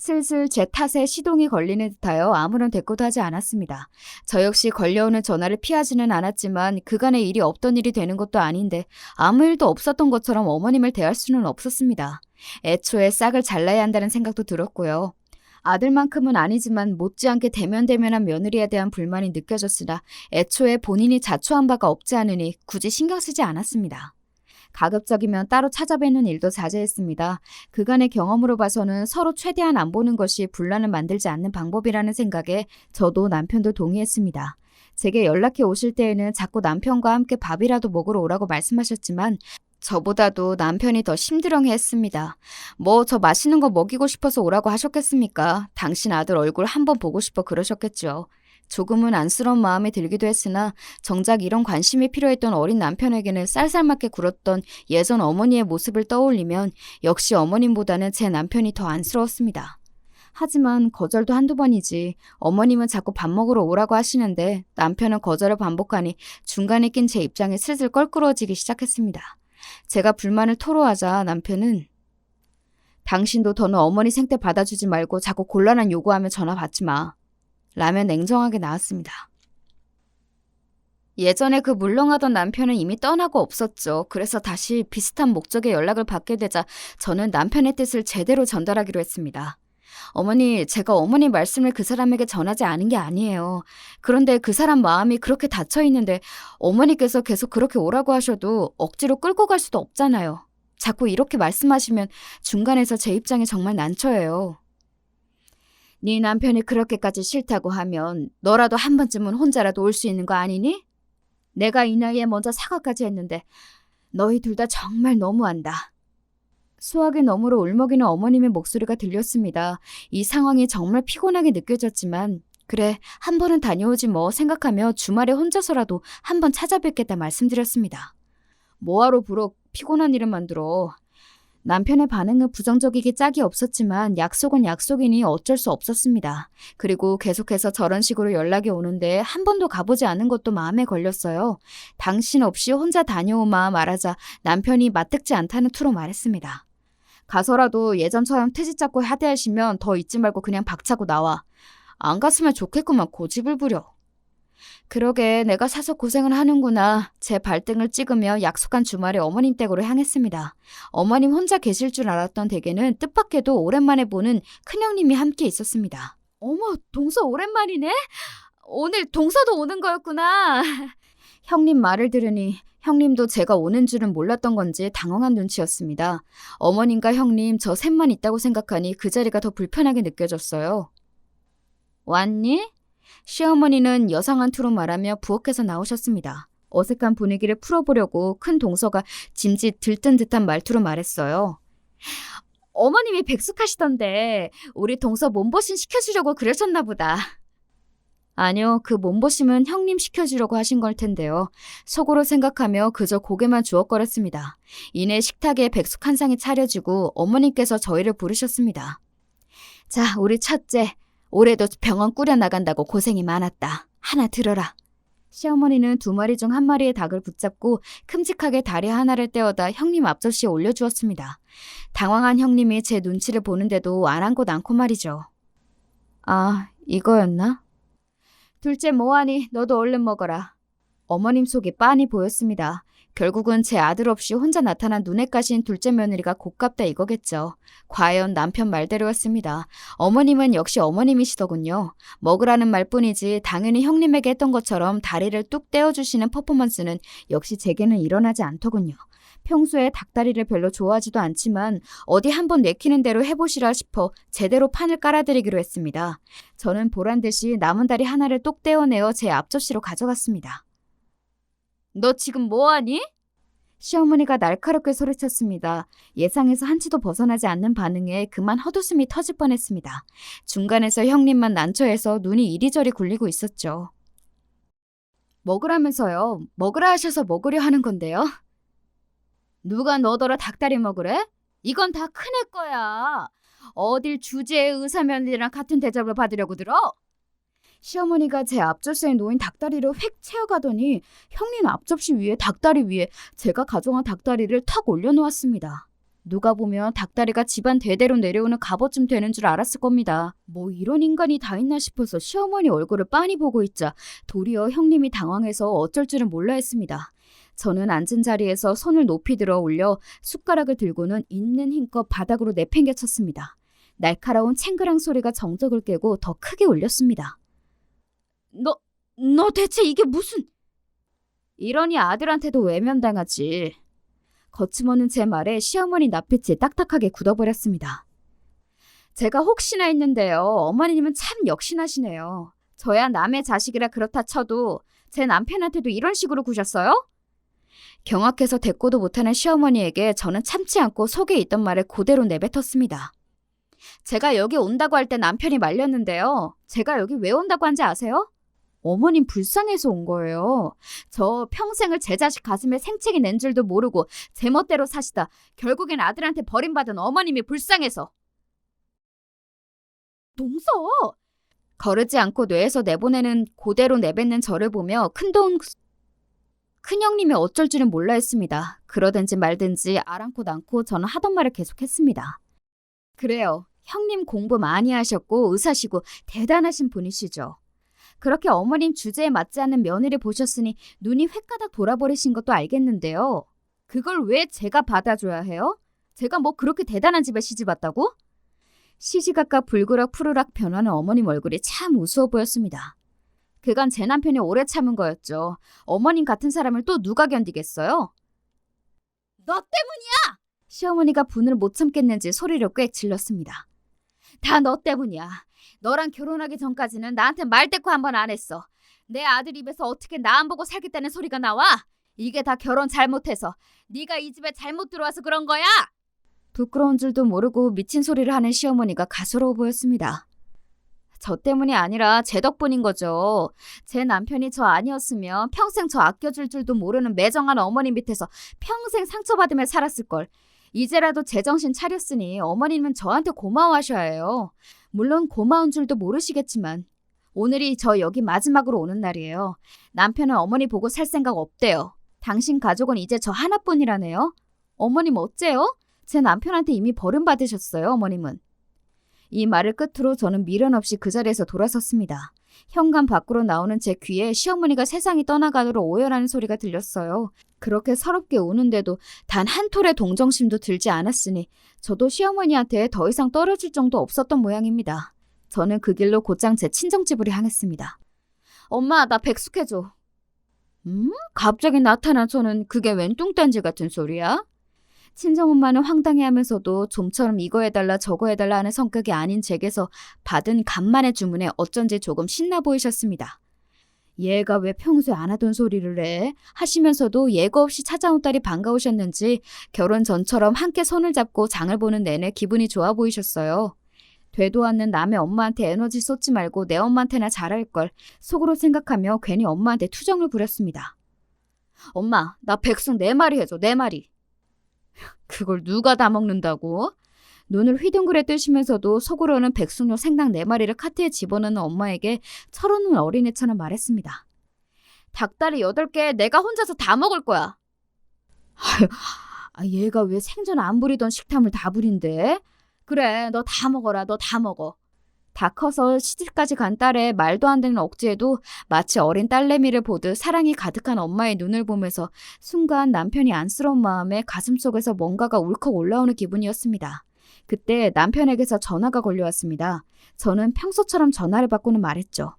슬슬 제 탓에 시동이 걸리는 듯하여 아무런 대꾸도 하지 않았습니다. 저 역시 걸려오는 전화를 피하지는 않았지만 그간의 일이 없던 일이 되는 것도 아닌데 아무 일도 없었던 것처럼 어머님을 대할 수는 없었습니다. 애초에 싹을 잘라야 한다는 생각도 들었고요. 아들만큼은 아니지만 못지않게 대면대면한 며느리에 대한 불만이 느껴졌으나 애초에 본인이 자초한 바가 없지 않으니 굳이 신경 쓰지 않았습니다. 가급적이면 따로 찾아뵙는 일도 자제했습니다. 그간의 경험으로 봐서는 서로 최대한 안 보는 것이 분란을 만들지 않는 방법이라는 생각에 저도 남편도 동의했습니다. 제게 연락해 오실 때에는 자꾸 남편과 함께 밥이라도 먹으러 오라고 말씀하셨지만 저보다도 남편이 더 심드렁해했습니다. 뭐 저 맛있는 거 먹이고 싶어서 오라고 하셨겠습니까? 당신 아들 얼굴 한번 보고 싶어 그러셨겠죠. 조금은 안쓰러운 마음이 들기도 했으나 정작 이런 관심이 필요했던 어린 남편에게는 쌀쌀맞게 굴었던 예전 어머니의 모습을 떠올리면 역시 어머님보다는 제 남편이 더 안쓰러웠습니다. 하지만 거절도 한두 번이지 어머님은 자꾸 밥 먹으러 오라고 하시는데 남편은 거절을 반복하니 중간에 낀 제 입장이 슬슬 껄끄러워지기 시작했습니다. 제가 불만을 토로하자 남편은 당신도 더는 어머니 생태 받아주지 말고 자꾸 곤란한 요구하면 전화 받지 마. 라며 냉정하게 나왔습니다. 예전에 그 물렁하던 남편은 이미 떠나고 없었죠. 그래서 다시 비슷한 목적의 연락을 받게 되자 저는 남편의 뜻을 제대로 전달하기로 했습니다. 어머니, 제가 어머니 말씀을 그 사람에게 전하지 않은 게 아니에요. 그런데 그 사람 마음이 그렇게 닫혀 있는데 어머니께서 계속 그렇게 오라고 하셔도 억지로 끌고 갈 수도 없잖아요. 자꾸 이렇게 말씀하시면 중간에서 제 입장이 정말 난처해요. 네 남편이 그렇게까지 싫다고 하면 너라도 한 번쯤은 혼자라도 올 수 있는 거 아니니? 내가 이 나이에 먼저 사과까지 했는데 너희 둘 다 정말 너무한다. 수화기 너머로 울먹이는 어머님의 목소리가 들렸습니다. 이 상황이 정말 피곤하게 느껴졌지만 그래 한 번은 다녀오지 뭐 생각하며 주말에 혼자서라도 한 번 찾아뵙겠다 말씀드렸습니다. 뭐하러 부러 피곤한 일을 만들어. 남편의 반응은 부정적이기 짝이 없었지만 약속은 약속이니 어쩔 수 없었습니다. 그리고 계속해서 저런 식으로 연락이 오는데 한 번도 가보지 않은 것도 마음에 걸렸어요. 당신 없이 혼자 다녀오마 말하자 남편이 맞듣지 않다는 투로 말했습니다. 가서라도 예전처럼 트집 잡고 하대하시면 더 있지 말고 그냥 박차고 나와. 안 갔으면 좋겠구만 고집을 부려. 그러게 내가 사서 고생을 하는구나. 제 발등을 찍으며 약속한 주말에 어머님 댁으로 향했습니다. 어머님 혼자 계실 줄 알았던 댁에는 뜻밖에도 오랜만에 보는 큰형님이 함께 있었습니다. 어머, 동서 오랜만이네? 오늘 동서도 오는 거였구나. 형님 말을 들으니 형님도 제가 오는 줄은 몰랐던 건지 당황한 눈치였습니다. 어머님과 형님 저 셋만 있다고 생각하니 그 자리가 더 불편하게 느껴졌어요. 왔니? 시어머니는 여상한 투로 말하며 부엌에서 나오셨습니다. 어색한 분위기를 풀어보려고 큰 동서가 짐짓 들뜬 듯한 말투로 말했어요. 어머님이 백숙하시던데 우리 동서 몸보신 시켜주려고 그러셨나 보다. 아니요, 그 몸보심은 형님 시켜주려고 하신 걸 텐데요. 속으로 생각하며 그저 고개만 주걱거렸습니다. 이내 식탁에 백숙 한 상이 차려지고 어머님께서 저희를 부르셨습니다. 자, 우리 첫째. 올해도 병원 꾸려나간다고 고생이 많았다. 하나 들어라. 시어머니는 2마리 중 1마리의 닭을 붙잡고 큼직하게 다리 하나를 떼어다 형님 앞접시에 올려주었습니다. 당황한 형님이 제 눈치를 보는데도 아랑곳 않고 말이죠. 아, 이거였나? 둘째 뭐하니? 너도 얼른 먹어라. 어머님 속이 빤히 보였습니다. 결국은 제 아들 없이 혼자 나타난 눈에 까신 둘째 며느리가 곱깝다 이거겠죠. 과연 남편 말대로였습니다. 어머님은 역시 어머님이시더군요. 먹으라는 말뿐이지 당연히 형님에게 했던 것처럼 다리를 뚝 떼어주시는 퍼포먼스는 역시 제게는 일어나지 않더군요. 평소에 닭다리를 별로 좋아하지도 않지만 어디 한번 내키는 대로 해보시라 싶어 제대로 판을 깔아드리기로 했습니다. 저는 보란듯이 남은 다리 하나를 똑 떼어내어 제 앞접시로 가져갔습니다. 너 지금 뭐하니? 시어머니가 날카롭게 소리쳤습니다. 예상에서 한치도 벗어나지 않는 반응에 그만 헛웃음이 터질 뻔했습니다. 중간에서 형님만 난처해서 눈이 이리저리 굴리고 있었죠. 먹으라면서요. 먹으라 하셔서 먹으려 하는 건데요. 누가 너더러 닭다리 먹으래? 이건 다 큰애 거야. 어딜 주제의 의사면이랑 같은 대접을 받으려고 들어? 시어머니가 제 앞접시에 놓인 닭다리를 휙 채워가더니 형님 앞접시 위에 닭다리 위에 제가 가져간 닭다리를 턱 올려놓았습니다. 누가 보면 닭다리가 집안 대대로 내려오는 갑오쯤 되는 줄 알았을 겁니다. 뭐 이런 인간이 다 있나 싶어서 시어머니 얼굴을 빤히 보고 있자 도리어 형님이 당황해서 어쩔 줄은 몰라 했습니다. 저는 앉은 자리에서 손을 높이 들어 올려 숟가락을 들고는 있는 힘껏 바닥으로 내팽개쳤습니다. 날카로운 챙그랑 소리가 정적을 깨고 더 크게 울렸습니다. 너 대체 이게 무슨... 이러니 아들한테도 외면당하지. 거침없는 제 말에 시어머니 낯빛이 딱딱하게 굳어버렸습니다. 제가 혹시나 했는데요. 어머니님은 참 역신하시네요. 저야 남의 자식이라 그렇다 쳐도 제 남편한테도 이런 식으로 구셨어요? 경악해서 대꾸도 못하는 시어머니에게 저는 참지 않고 속에 있던 말을 그대로 내뱉었습니다. 제가 여기 온다고 할 때 남편이 말렸는데요. 제가 여기 왜 온다고 한지 아세요? 어머님 불쌍해서 온 거예요. 저 평생을 제 자식 가슴에 생채기 낸 줄도 모르고 제 멋대로 사시다 결국엔 아들한테 버림받은 어머님이 불쌍해서. 동서! 거르지 않고 뇌에서 내보내는 그대로 내뱉는 저를 보며 큰형님이 어쩔 줄은 몰라 했습니다. 그러든지 말든지 아랑곳 않고 저는 하던 말을 계속했습니다. 그래요. 형님 공부 많이 하셨고 의사시고 대단하신 분이시죠. 그렇게 어머님 주제에 맞지 않는 며느리 보셨으니 눈이 횟가닥 돌아버리신 것도 알겠는데요. 그걸 왜 제가 받아줘야 해요? 제가 뭐 그렇게 대단한 집에 시집왔다고? 시시각각 불그락 푸르락 변하는 어머님 얼굴이 참 우스워 보였습니다. 그간 제 남편이 오래 참은 거였죠. 어머님 같은 사람을 또 누가 견디겠어요? 너 때문이야! 시어머니가 분을 못 참겠는지 소리를 꽥 질렀습니다. 다 너 때문이야. 너랑 결혼하기 전까지는 나한테 말대꾸 한 번 안 했어. 내 아들 입에서 어떻게 나 안 보고 살겠다는 소리가 나와? 이게 다 결혼 잘못해서 네가 이 집에 잘못 들어와서 그런 거야? 부끄러운 줄도 모르고 미친 소리를 하는 시어머니가 가소로워 보였습니다. 저 때문이 아니라 제 덕분인 거죠. 제 남편이 저 아니었으면 평생 저 아껴줄 줄도 모르는 매정한 어머니 밑에서 평생 상처받으며 살았을걸. 이제라도 제정신 차렸으니 어머님은 저한테 고마워하셔야 해요. 물론 고마운 줄도 모르시겠지만 오늘이 저 여기 마지막으로 오는 날이에요. 남편은 어머니 보고 살 생각 없대요. 당신 가족은 이제 저 하나뿐이라네요. 어머님 어째요? 제 남편한테 이미 버림받으셨어요, 어머님은. 이 말을 끝으로 저는 미련 없이 그 자리에서 돌아섰습니다. 현관 밖으로 나오는 제 귀에 시어머니가 세상이 떠나가도록 오열하는 소리가 들렸어요. 그렇게 서럽게 우는데도 단 한 톨의 동정심도 들지 않았으니 저도 시어머니한테 더 이상 떨어질 정도 없었던 모양입니다. 저는 그 길로 곧장 제 친정집으로 향했습니다. 엄마, 나 백숙해줘. 갑자기 나타난 저는 그게 웬 뚱딴지 같은 소리야? 친정엄마는 황당해하면서도 좀처럼 이거 해달라 저거 해달라 하는 성격이 아닌 제게서 받은 간만의 주문에 어쩐지 조금 신나 보이셨습니다. 얘가 왜 평소에 안 하던 소리를 해? 하시면서도 예고 없이 찾아온 딸이 반가우셨는지 결혼 전처럼 함께 손을 잡고 장을 보는 내내 기분이 좋아 보이셨어요. 되도 않는 남의 엄마한테 에너지 쏟지 말고 내 엄마한테나 잘할 걸 속으로 생각하며 괜히 엄마한테 투정을 부렸습니다. 엄마, 나 백숙 4마리 해줘, 4마리. 그걸 누가 다 먹는다고? 눈을 휘둥그레 뜨시면서도 속으로는 백숙용 생닭 4마리를 카트에 집어넣는 엄마에게 철없는 어린애처럼 말했습니다. 닭다리 8개 내가 혼자서 다 먹을 거야. 얘가 왜 생전 안 부리던 식탐을 다 부린대? 그래, 너 다 먹어라, 너 다 먹어. 다 커서 시집까지 간 딸의 말도 안 되는 억지에도 마치 어린 딸내미를 보듯 사랑이 가득한 엄마의 눈을 보면서 순간 남편이 안쓰러운 마음에 가슴속에서 뭔가가 울컥 올라오는 기분이었습니다. 그때 남편에게서 전화가 걸려왔습니다. 저는 평소처럼 전화를 받고는 말했죠.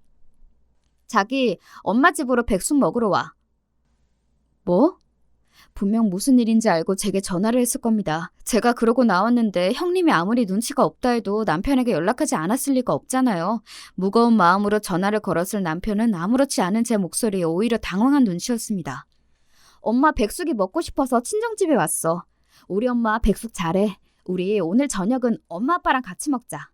자기, 엄마 집으로 백숙 먹으러 와. 뭐? 분명 무슨 일인지 알고 제게 전화를 했을 겁니다. 제가 그러고 나왔는데 형님이 아무리 눈치가 없다 해도 남편에게 연락하지 않았을 리가 없잖아요. 무거운 마음으로 전화를 걸었을 남편은 아무렇지 않은 제 목소리에 오히려 당황한 눈치였습니다. 엄마 백숙이 먹고 싶어서 친정집에 왔어. 우리 엄마 백숙 잘해. 우리 오늘 저녁은 엄마 아빠랑 같이 먹자.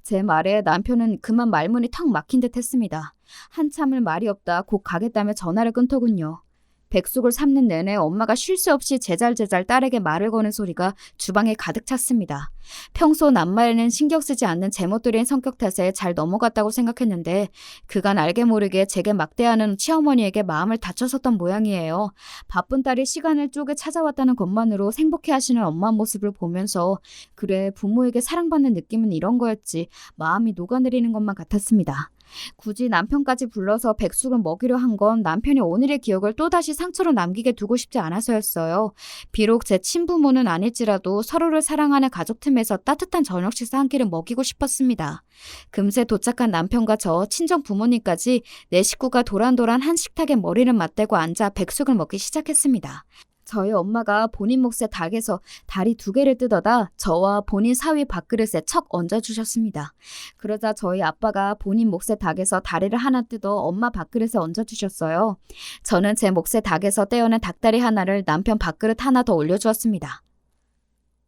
제 말에 남편은 그만 말문이 턱 막힌 듯 했습니다. 한참을 말이 없다 곧 가겠다며 전화를 끊더군요. 백숙을 삶는 내내 엄마가 쉴 새 없이 제잘제잘 딸에게 말을 거는 소리가 주방에 가득 찼습니다. 평소 남말에는 신경 쓰지 않는 제멋들인 성격 탓에 잘 넘어갔다고 생각했는데 그간 알게 모르게 제게 막대하는 시어머니에게 마음을 다쳤었던 모양이에요. 바쁜 딸이 시간을 쪼개 찾아왔다는 것만으로 생복해하시는 엄마 모습을 보면서 그래, 부모에게 사랑받는 느낌은 이런 거였지 마음이 녹아내리는 것만 같았습니다. 굳이 남편까지 불러서 백숙을 먹이려 한 건 남편이 오늘의 기억을 또다시 상처로 남기게 두고 싶지 않아서였어요. 비록 제 친부모는 아닐지라도 서로를 사랑하는 가족 틈에서 따뜻한 저녁 식사 한 끼를 먹이고 싶었습니다. 금세 도착한 남편과 저 친정 부모님까지 내 식구가 도란도란 한 식탁에 머리를 맞대고 앉아 백숙을 먹기 시작했습니다. 저희 엄마가 본인 몫의 닭에서 다리 2개를 뜯어다 저와 본인 사위 밥그릇에 척 얹어주셨습니다. 그러자 저희 아빠가 본인 몫의 닭에서 다리를 하나 뜯어 엄마 밥그릇에 얹어주셨어요. 저는 제 몫의 닭에서 떼어낸 닭다리 하나를 남편 밥그릇 하나 더 올려주었습니다.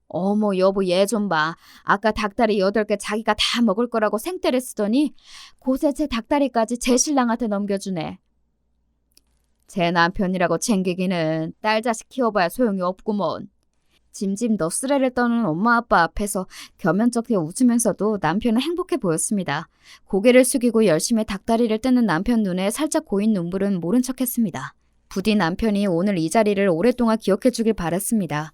어머 여보 얘 좀 봐. 아까 닭다리 8개 자기가 다 먹을 거라고 생떼를 쓰더니 곳에 제 닭다리까지 제 신랑한테 넘겨주네. 제 남편이라고 챙기기는 딸 자식 키워봐야 소용이 없구먼. 짐짐 너스레를 떠는 엄마 아빠 앞에서 겸연쩍게 웃으면서도 남편은 행복해 보였습니다. 고개를 숙이고 열심히 닭다리를 뜯는 남편 눈에 살짝 고인 눈물은 모른 척했습니다. 부디 남편이 오늘 이 자리를 오랫동안 기억해 주길 바랐습니다.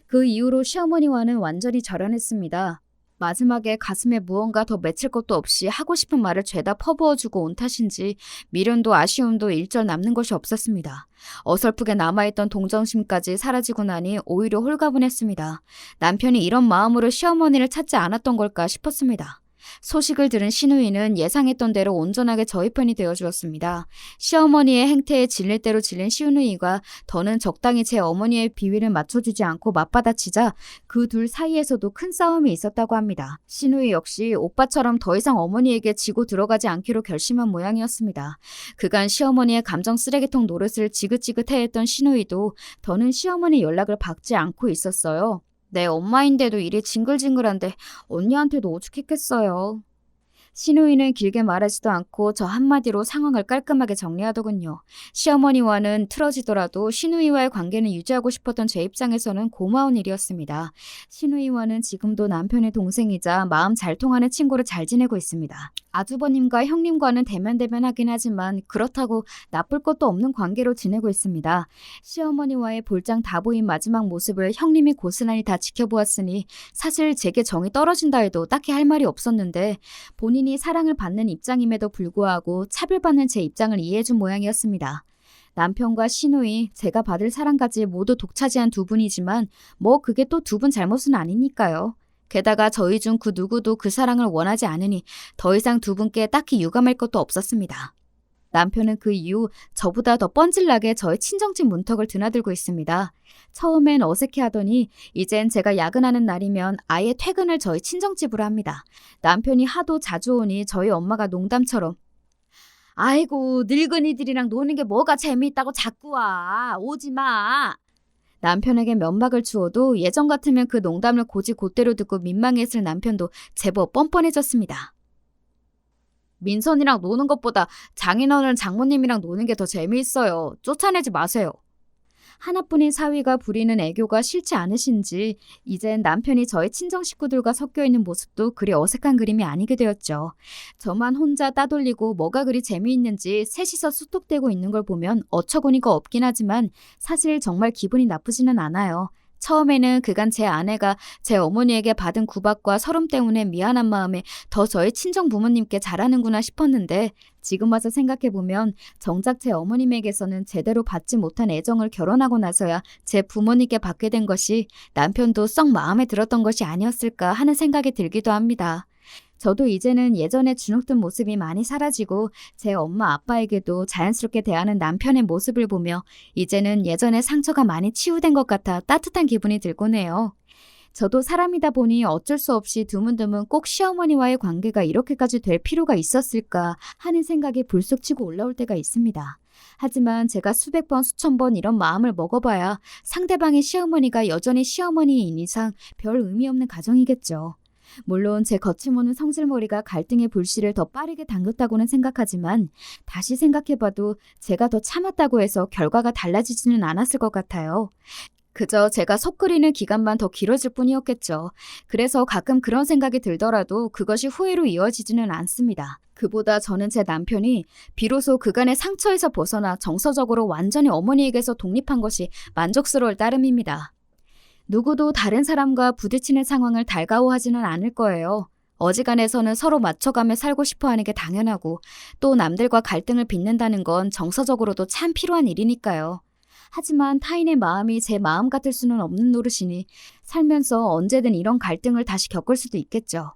그 이후로 시어머니와는 완전히 절연했습니다. 마지막에 가슴에 무언가 더 맺힐 것도 없이 하고 싶은 말을 죄다 퍼부어주고 온 탓인지 미련도 아쉬움도 일절 남는 것이 없었습니다. 어설프게 남아있던 동정심까지 사라지고 나니 오히려 홀가분했습니다. 남편이 이런 마음으로 시어머니를 찾지 않았던 걸까 싶었습니다. 소식을 들은 시누이는 예상했던 대로 온전하게 저희 편이 되어주었습니다. 시어머니의 행태에 질릴 대로 질린 시누이가 더는 적당히 제 어머니의 비위를 맞춰주지 않고 맞받아치자 그 둘 사이에서도 큰 싸움이 있었다고 합니다. 시누이 역시 오빠처럼 더 이상 어머니에게 지고 들어가지 않기로 결심한 모양이었습니다. 그간 시어머니의 감정 쓰레기통 노릇을 지긋지긋해했던 시누이도 더는 시어머니 연락을 받지 않고 있었어요. 내 엄마인데도 일이 징글징글한데 언니한테도 오죽했겠어요. 시누이는 길게 말하지도 않고 저 한마디로 상황을 깔끔하게 정리하더군요. 시어머니와는 틀어지더라도 시누이와의 관계는 유지하고 싶었던 제 입장에서는 고마운 일이었습니다. 시누이와는 지금도 남편의 동생이자 마음 잘 통하는 친구로 잘 지내고 있습니다. 아주버님과 형님과는 대면대면하긴 하지만 그렇다고 나쁠 것도 없는 관계로 지내고 있습니다. 시어머니와의 볼장 다 보인 마지막 모습을 형님이 고스란히 다 지켜보았으니 사실 제게 정이 떨어진다 해도 딱히 할 말이 없었는데 본인이 사랑을 받는 입장임에도 불구하고 차별받는 제 입장을 이해해준 모양이었습니다. 남편과 시누이, 제가 받을 사랑까지 모두 독차지한 두 분이지만 뭐 그게 또 두 분 잘못은 아니니까요. 게다가 저희 중 그 누구도 그 사랑을 원하지 않으니 더 이상 두 분께 딱히 유감할 것도 없었습니다. 남편은 그 이후 저보다 더 뻔질나게 저의 친정집 문턱을 드나들고 있습니다. 처음엔 어색해하더니 이젠 제가 야근하는 날이면 아예 퇴근을 저희 친정집으로 합니다. 남편이 하도 자주 오니 저희 엄마가 농담처럼 아이고 늙은이들이랑 노는 게 뭐가 재미있다고 자꾸 와. 오지 마. 남편에게 면박을 주어도 예전 같으면 그 농담을 고지 곧대로 듣고 민망했을 남편도 제법 뻔뻔해졌습니다. 민선이랑 노는 것보다 장인어른 장모님이랑 노는 게 더 재미있어요. 쫓아내지 마세요. 하나뿐인 사위가 부리는 애교가 싫지 않으신지 이젠 남편이 저의 친정 식구들과 섞여 있는 모습도 그리 어색한 그림이 아니게 되었죠. 저만 혼자 따돌리고 뭐가 그리 재미있는지 셋이서 수톡대고 있는 걸 보면 어처구니가 없긴 하지만 사실 정말 기분이 나쁘지는 않아요. 처음에는 그간 제 아내가 제 어머니에게 받은 구박과 서름 때문에 미안한 마음에 더 저희 친정 부모님께 잘하는구나 싶었는데 지금 와서 생각해보면 정작 제 어머님에게서는 제대로 받지 못한 애정을 결혼하고 나서야 제 부모님께 받게 된 것이 남편도 썩 마음에 들었던 것이 아니었을까 하는 생각이 들기도 합니다. 저도 이제는 예전에 주눅든 모습이 많이 사라지고 제 엄마 아빠에게도 자연스럽게 대하는 남편의 모습을 보며 이제는 예전에 상처가 많이 치유된 것 같아 따뜻한 기분이 들곤 해요. 저도 사람이다 보니 어쩔 수 없이 드문드문 꼭 시어머니와의 관계가 이렇게까지 될 필요가 있었을까 하는 생각이 불쑥 치고 올라올 때가 있습니다. 하지만 제가 수백 번 수천 번 이런 마음을 먹어봐야 상대방의 시어머니가 여전히 시어머니인 이상 별 의미 없는 가정이겠죠. 물론 제 거침없는 성질머리가 갈등의 불씨를 더 빠르게 당겼다고는 생각하지만 다시 생각해봐도 제가 더 참았다고 해서 결과가 달라지지는 않았을 것 같아요. 그저 제가 속 끓이는 기간만 더 길어질 뿐이었겠죠. 그래서 가끔 그런 생각이 들더라도 그것이 후회로 이어지지는 않습니다. 그보다 저는 제 남편이 비로소 그간의 상처에서 벗어나 정서적으로 완전히 어머니에게서 독립한 것이 만족스러울 따름입니다. 누구도 다른 사람과 부딪히는 상황을 달가워하지는 않을 거예요. 어지간해서는 서로 맞춰가며 살고 싶어 하는 게 당연하고 또 남들과 갈등을 빚는다는 건 정서적으로도 참 필요한 일이니까요. 하지만 타인의 마음이 제 마음 같을 수는 없는 노릇이니 살면서 언제든 이런 갈등을 다시 겪을 수도 있겠죠.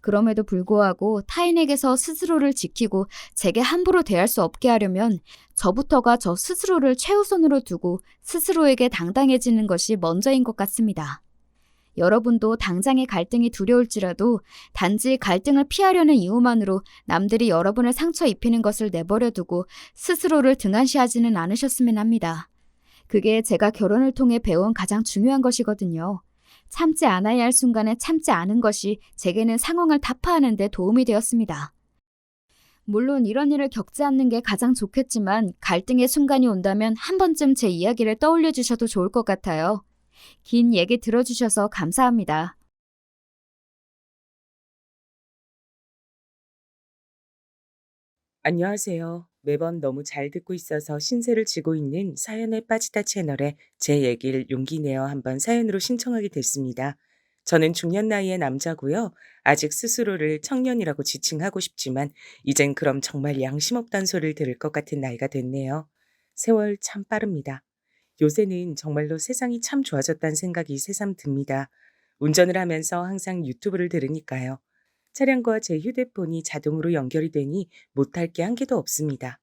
그럼에도 불구하고 타인에게서 스스로를 지키고 제게 함부로 대할 수 없게 하려면 저부터가 저 스스로를 최우선으로 두고 스스로에게 당당해지는 것이 먼저인 것 같습니다. 여러분도 당장의 갈등이 두려울지라도 단지 갈등을 피하려는 이유만으로 남들이 여러분을 상처 입히는 것을 내버려 두고 스스로를 등한시하지는 않으셨으면 합니다. 그게 제가 결혼을 통해 배운 가장 중요한 것이거든요. 참지 않아야 할 순간에 참지 않은 것이 제게는 상황을 타파하는 데 도움이 되었습니다. 물론 이런 일을 겪지 않는 게 가장 좋겠지만 갈등의 순간이 온다면 한 번쯤 제 이야기를 떠올려 주셔도 좋을 것 같아요. 긴 얘기 들어주셔서 감사합니다. 안녕하세요. 매번 너무 잘 듣고 있어서 신세를 지고 있는 사연에 빠지다 채널에 제 얘기를 용기 내어 한번 사연으로 신청하게 됐습니다. 저는 중년 나이의 남자고요. 아직 스스로를 청년이라고 지칭하고 싶지만 이젠 그럼 정말 양심 없단 소리를 들을 것 같은 나이가 됐네요. 세월 참 빠릅니다. 요새는 정말로 세상이 참 좋아졌다는 생각이 새삼 듭니다. 운전을 하면서 항상 유튜브를 들으니까요. 차량과 제 휴대폰이 자동으로 연결이 되니 못할 게 한 개도 없습니다.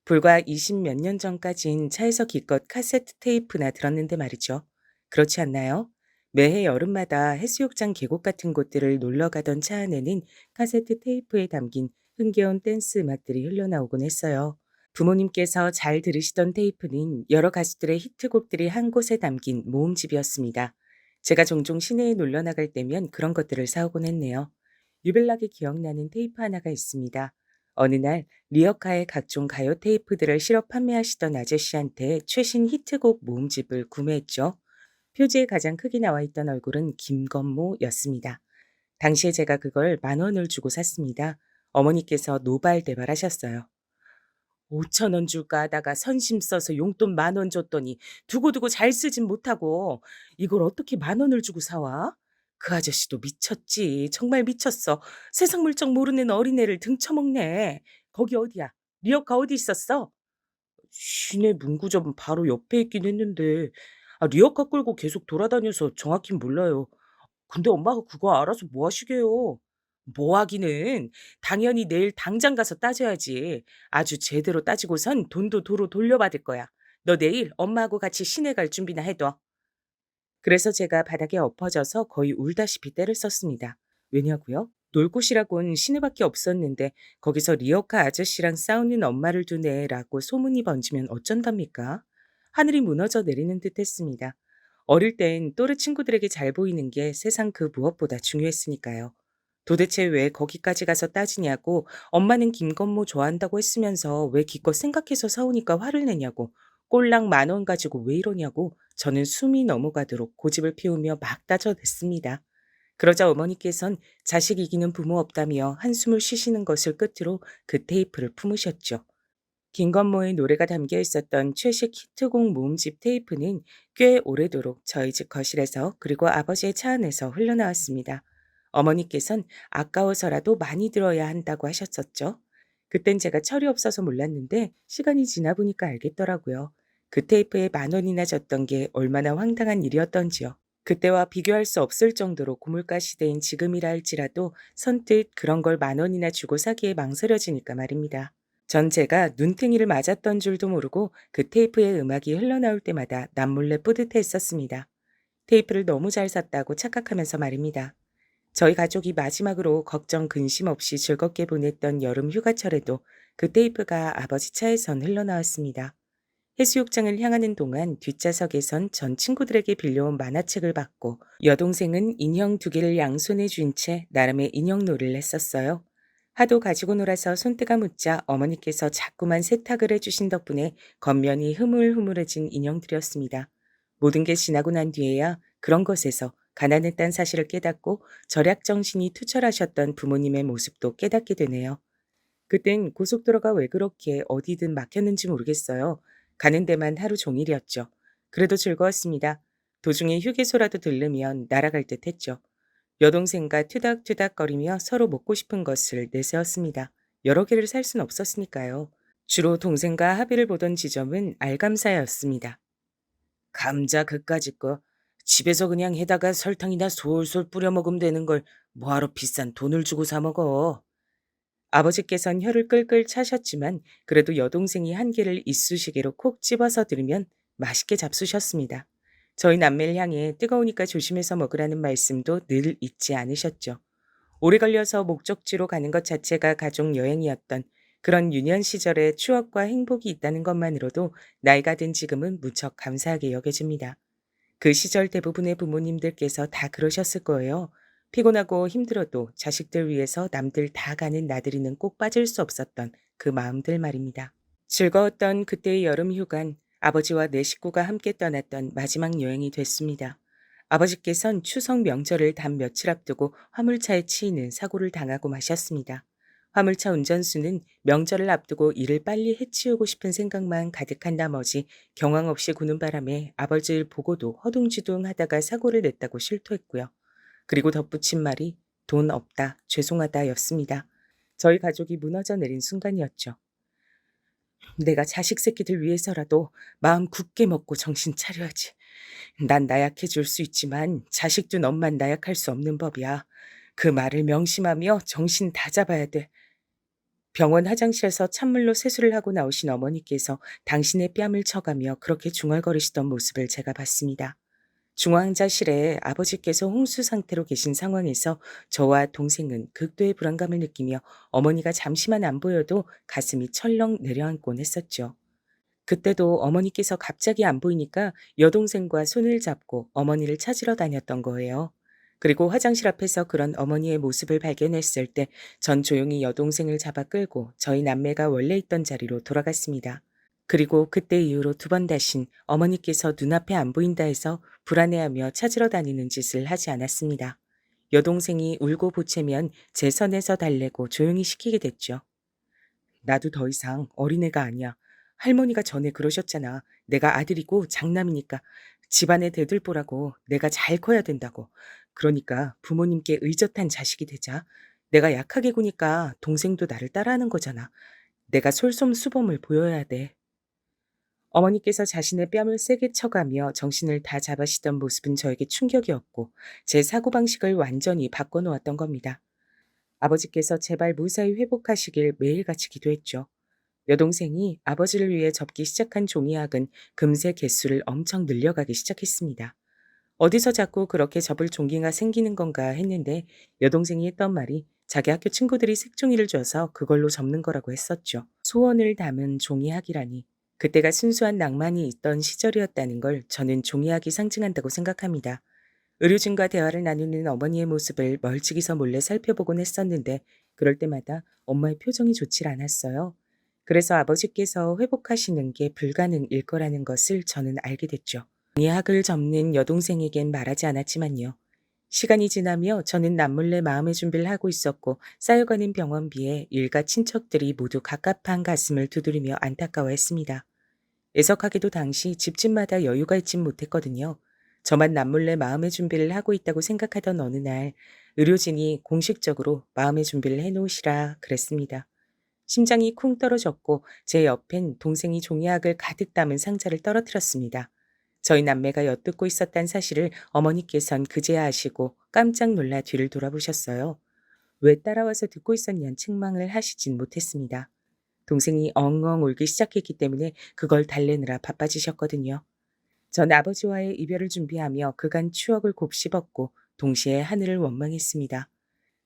불과 20 몇 년 전까진 차에서 기껏 카세트 테이프나 들었는데 말이죠. 그렇지 않나요? 매해 여름마다 해수욕장 계곡 같은 곳들을 놀러 가던 차 안에는 카세트 테이프에 담긴 흥겨운 댄스 음악들이 흘러나오곤 했어요. 부모님께서 잘 들으시던 테이프는 여러 가수들의 히트곡들이 한 곳에 담긴 모음집이었습니다. 제가 종종 시내에 놀러 나갈 때면 그런 것들을 사오곤 했네요. 유별나게 기억나는 테이프 하나가 있습니다. 어느 날 리어카의 각종 가요 테이프들을 실어 판매하시던 아저씨한테 최신 히트곡 모음집을 구매했죠. 표지에 가장 크게 나와 있던 얼굴은 김건모였습니다. 당시에 제가 그걸 10,000원을 주고 샀습니다. 어머니께서 노발대발하셨어요. 5,000원 줄까 하다가 선심 써서 용돈 10,000원 줬더니 두고두고 잘 쓰진 못하고 이걸 어떻게 10,000원을 주고 사와? 그 아저씨도 미쳤지. 정말 미쳤어. 세상 물정 모르는 어린애를 등쳐먹네. 거기 어디야? 리어카 어디 있었어? 시내 문구점은 바로 옆에 있긴 했는데 리어카 끌고 계속 돌아다녀서 정확히 몰라요. 근데 엄마가 그거 알아서 뭐 하시게요? 뭐 하기는 당연히 내일 당장 가서 따져야지. 아주 제대로 따지고선 돈도 도로 돌려받을 거야. 너 내일 엄마하고 같이 시내 갈 준비나 해둬. 그래서 제가 바닥에 엎어져서 거의 울다시피 떼를 썼습니다. 왜냐고요? 놀 곳이라곤 시내밖에 없었는데 거기서 리어카 아저씨랑 싸우는 엄마를 두네라고 소문이 번지면 어쩐답니까? 하늘이 무너져 내리는 듯 했습니다. 어릴 땐 또래 친구들에게 잘 보이는 게 세상 그 무엇보다 중요했으니까요. 도대체 왜 거기까지 가서 따지냐고, 엄마는 김건모 좋아한다고 했으면서 왜 기껏 생각해서 사오니까 화를 내냐고, 꼴랑 10,000원 가지고 왜 이러냐고 저는 숨이 넘어가도록 고집을 피우며 막 따져댔습니다. 그러자 어머니께선 자식 이기는 부모 없다며 한숨을 쉬시는 것을 끝으로 그 테이프를 품으셨죠. 김건모의 노래가 담겨 있었던 최식 히트곡 모음집 테이프는 꽤 오래도록 저희 집 거실에서 그리고 아버지의 차 안에서 흘러나왔습니다. 어머니께선 아까워서라도 많이 들어야 한다고 하셨었죠. 그땐 제가 철이 없어서 몰랐는데 시간이 지나 보니까 알겠더라고요. 그 테이프에 10,000원이나 줬던 게 얼마나 황당한 일이었던지요. 그때와 비교할 수 없을 정도로 고물가 시대인 지금이라 할지라도 선뜻 그런 걸 10,000원이나 주고 사기에 망설여지니까 말입니다. 전 제가 눈탱이를 맞았던 줄도 모르고 그 테이프의 음악이 흘러나올 때마다 남몰래 뿌듯해했었습니다. 테이프를 너무 잘 샀다고 착각하면서 말입니다. 저희 가족이 마지막으로 걱정 근심 없이 즐겁게 보냈던 여름 휴가철에도 그 테이프가 아버지 차에선 흘러나왔습니다. 해수욕장을 향하는 동안 뒷좌석에선 전 친구들에게 빌려온 만화책을 받고 여동생은 인형 2개를 양손에 쥔 채 나름의 인형놀이를 했었어요. 하도 가지고 놀아서 손때가 묻자 어머니께서 자꾸만 세탁을 해주신 덕분에 겉면이 흐물흐물해진 인형들이었습니다. 모든 게 지나고 난 뒤에야 그런 것에서 가난했다는 사실을 깨닫고 절약 정신이 투철하셨던 부모님의 모습도 깨닫게 되네요. 그땐 고속도로가 왜 그렇게 어디든 막혔는지 모르겠어요. 가는 데만 하루 종일이었죠. 그래도 즐거웠습니다. 도중에 휴게소라도 들르면 날아갈 듯 했죠. 여동생과 투닥투닥거리며 서로 먹고 싶은 것을 내세웠습니다. 여러 개를 살 순 없었으니까요. 주로 동생과 합의를 보던 지점은 알감사였습니다. 감자 그까짓 거 집에서 그냥 해다가 설탕이나 솔솔 뿌려 먹으면 되는 걸 뭐하러 비싼 돈을 주고 사 먹어. 아버지께선 혀를 끌끌 차셨지만 그래도 여동생이 한 개를 이쑤시개로 콕 집어서 들으면 맛있게 잡수셨습니다. 저희 남매를 향해 뜨거우니까 조심해서 먹으라는 말씀도 늘 잊지 않으셨죠. 오래 걸려서 목적지로 가는 것 자체가 가족 여행이었던 그런 유년 시절의 추억과 행복이 있다는 것만으로도 나이가 든 지금은 무척 감사하게 여겨집니다. 그 시절 대부분의 부모님들께서 다 그러셨을 거예요. 피곤하고 힘들어도 자식들 위해서 남들 다 가는 나들이는 꼭 빠질 수 없었던 그 마음들 말입니다. 즐거웠던 그때의 여름 휴간, 아버지와 내 식구가 함께 떠났던 마지막 여행이 됐습니다. 아버지께선 추석 명절을 단 며칠 앞두고 화물차에 치이는 사고를 당하고 마셨습니다. 화물차 운전수는 명절을 앞두고 일을 빨리 해치우고 싶은 생각만 가득한 나머지 경황 없이 구는 바람에 아버지를 보고도 허둥지둥 하다가 사고를 냈다고 실토했고요. 그리고 덧붙인 말이 돈 없다, 죄송하다 였습니다. 저희 가족이 무너져 내린 순간이었죠. 내가 자식 새끼들 위해서라도 마음 굳게 먹고 정신 차려야지. 난 나약해 줄 수 있지만 자식 둔 엄만 나약할 수 없는 법이야. 그 말을 명심하며 정신 다 잡아야 돼. 병원 화장실에서 찬물로 세수를 하고 나오신 어머니께서 당신의 뺨을 쳐가며 그렇게 중얼거리시던 모습을 제가 봤습니다. 중환자실에 아버지께서 홍수 상태로 계신 상황에서 저와 동생은 극도의 불안감을 느끼며 어머니가 잠시만 안 보여도 가슴이 철렁 내려앉곤 했었죠. 그때도 어머니께서 갑자기 안 보이니까 여동생과 손을 잡고 어머니를 찾으러 다녔던 거예요. 그리고 화장실 앞에서 그런 어머니의 모습을 발견했을 때 전 조용히 여동생을 잡아 끌고 저희 남매가 원래 있던 자리로 돌아갔습니다. 그리고 그때 이후로 2번 다신 어머니께서 눈앞에 안 보인다 해서 불안해하며 찾으러 다니는 짓을 하지 않았습니다. 여동생이 울고 보채면 제 선에서 달래고 조용히 시키게 됐죠. 나도 더 이상 어린애가 아니야. 할머니가 전에 그러셨잖아. 내가 아들이고 장남이니까 집안에 대들보라고 내가 잘 커야 된다고. 그러니까 부모님께 의젓한 자식이 되자. 내가 약하게 구니까 동생도 나를 따라하는 거잖아. 내가 솔솜수범을 보여야 돼. 어머니께서 자신의 뺨을 세게 쳐가며 정신을 다 잡으시던 모습은 저에게 충격이었고 제 사고방식을 완전히 바꿔놓았던 겁니다. 아버지께서 제발 무사히 회복하시길 매일같이 기도했죠. 여동생이 아버지를 위해 접기 시작한 종이학은 금세 개수를 엄청 늘려가기 시작했습니다. 어디서 자꾸 그렇게 접을 종이가 생기는 건가 했는데 여동생이 했던 말이 자기 학교 친구들이 색종이를 줘서 그걸로 접는 거라고 했었죠. 소원을 담은 종이학이라니. 그때가 순수한 낭만이 있던 시절이었다는 걸 저는 종이학이 상징한다고 생각합니다. 의료진과 대화를 나누는 어머니의 모습을 멀찍이서 몰래 살펴보곤 했었는데 그럴 때마다 엄마의 표정이 좋질 않았어요. 그래서 아버지께서 회복하시는 게 불가능일 거라는 것을 저는 알게 됐죠. 예학을 접는 여동생에겐 말하지 않았지만요. 시간이 지나며 저는 남몰래 마음의 준비를 하고 있었고 쌓여가는 병원비에 일가 친척들이 모두 갑갑한 가슴을 두드리며 안타까워했습니다. 애석하게도 당시 집집마다 여유가 있진 못했거든요. 저만 남몰래 마음의 준비를 하고 있다고 생각하던 어느 날 의료진이 공식적으로 마음의 준비를 해놓으시라 그랬습니다. 심장이 쿵 떨어졌고 제 옆엔 동생이 종이학을 가득 담은 상자를 떨어뜨렸습니다. 저희 남매가 엿듣고 있었단 사실을 어머니께선 그제야 아시고 깜짝 놀라 뒤를 돌아보셨어요. 왜 따라와서 듣고 있었냐는 책망을 하시진 못했습니다. 동생이 엉엉 울기 시작했기 때문에 그걸 달래느라 바빠지셨거든요. 전 아버지와의 이별을 준비하며 그간 추억을 곱씹었고 동시에 하늘을 원망했습니다.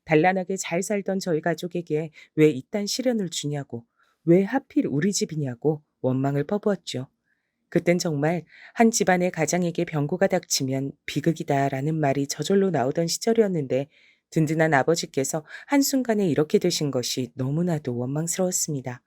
단란하게 잘 살던 저희 가족에게 왜 이딴 시련을 주냐고, 왜 하필 우리 집이냐고 원망을 퍼부었죠. 그땐 정말 한 집안의 가장에게 병고가 닥치면 비극이다라는 말이 저절로 나오던 시절이었는데 든든한 아버지께서 한순간에 이렇게 되신 것이 너무나도 원망스러웠습니다.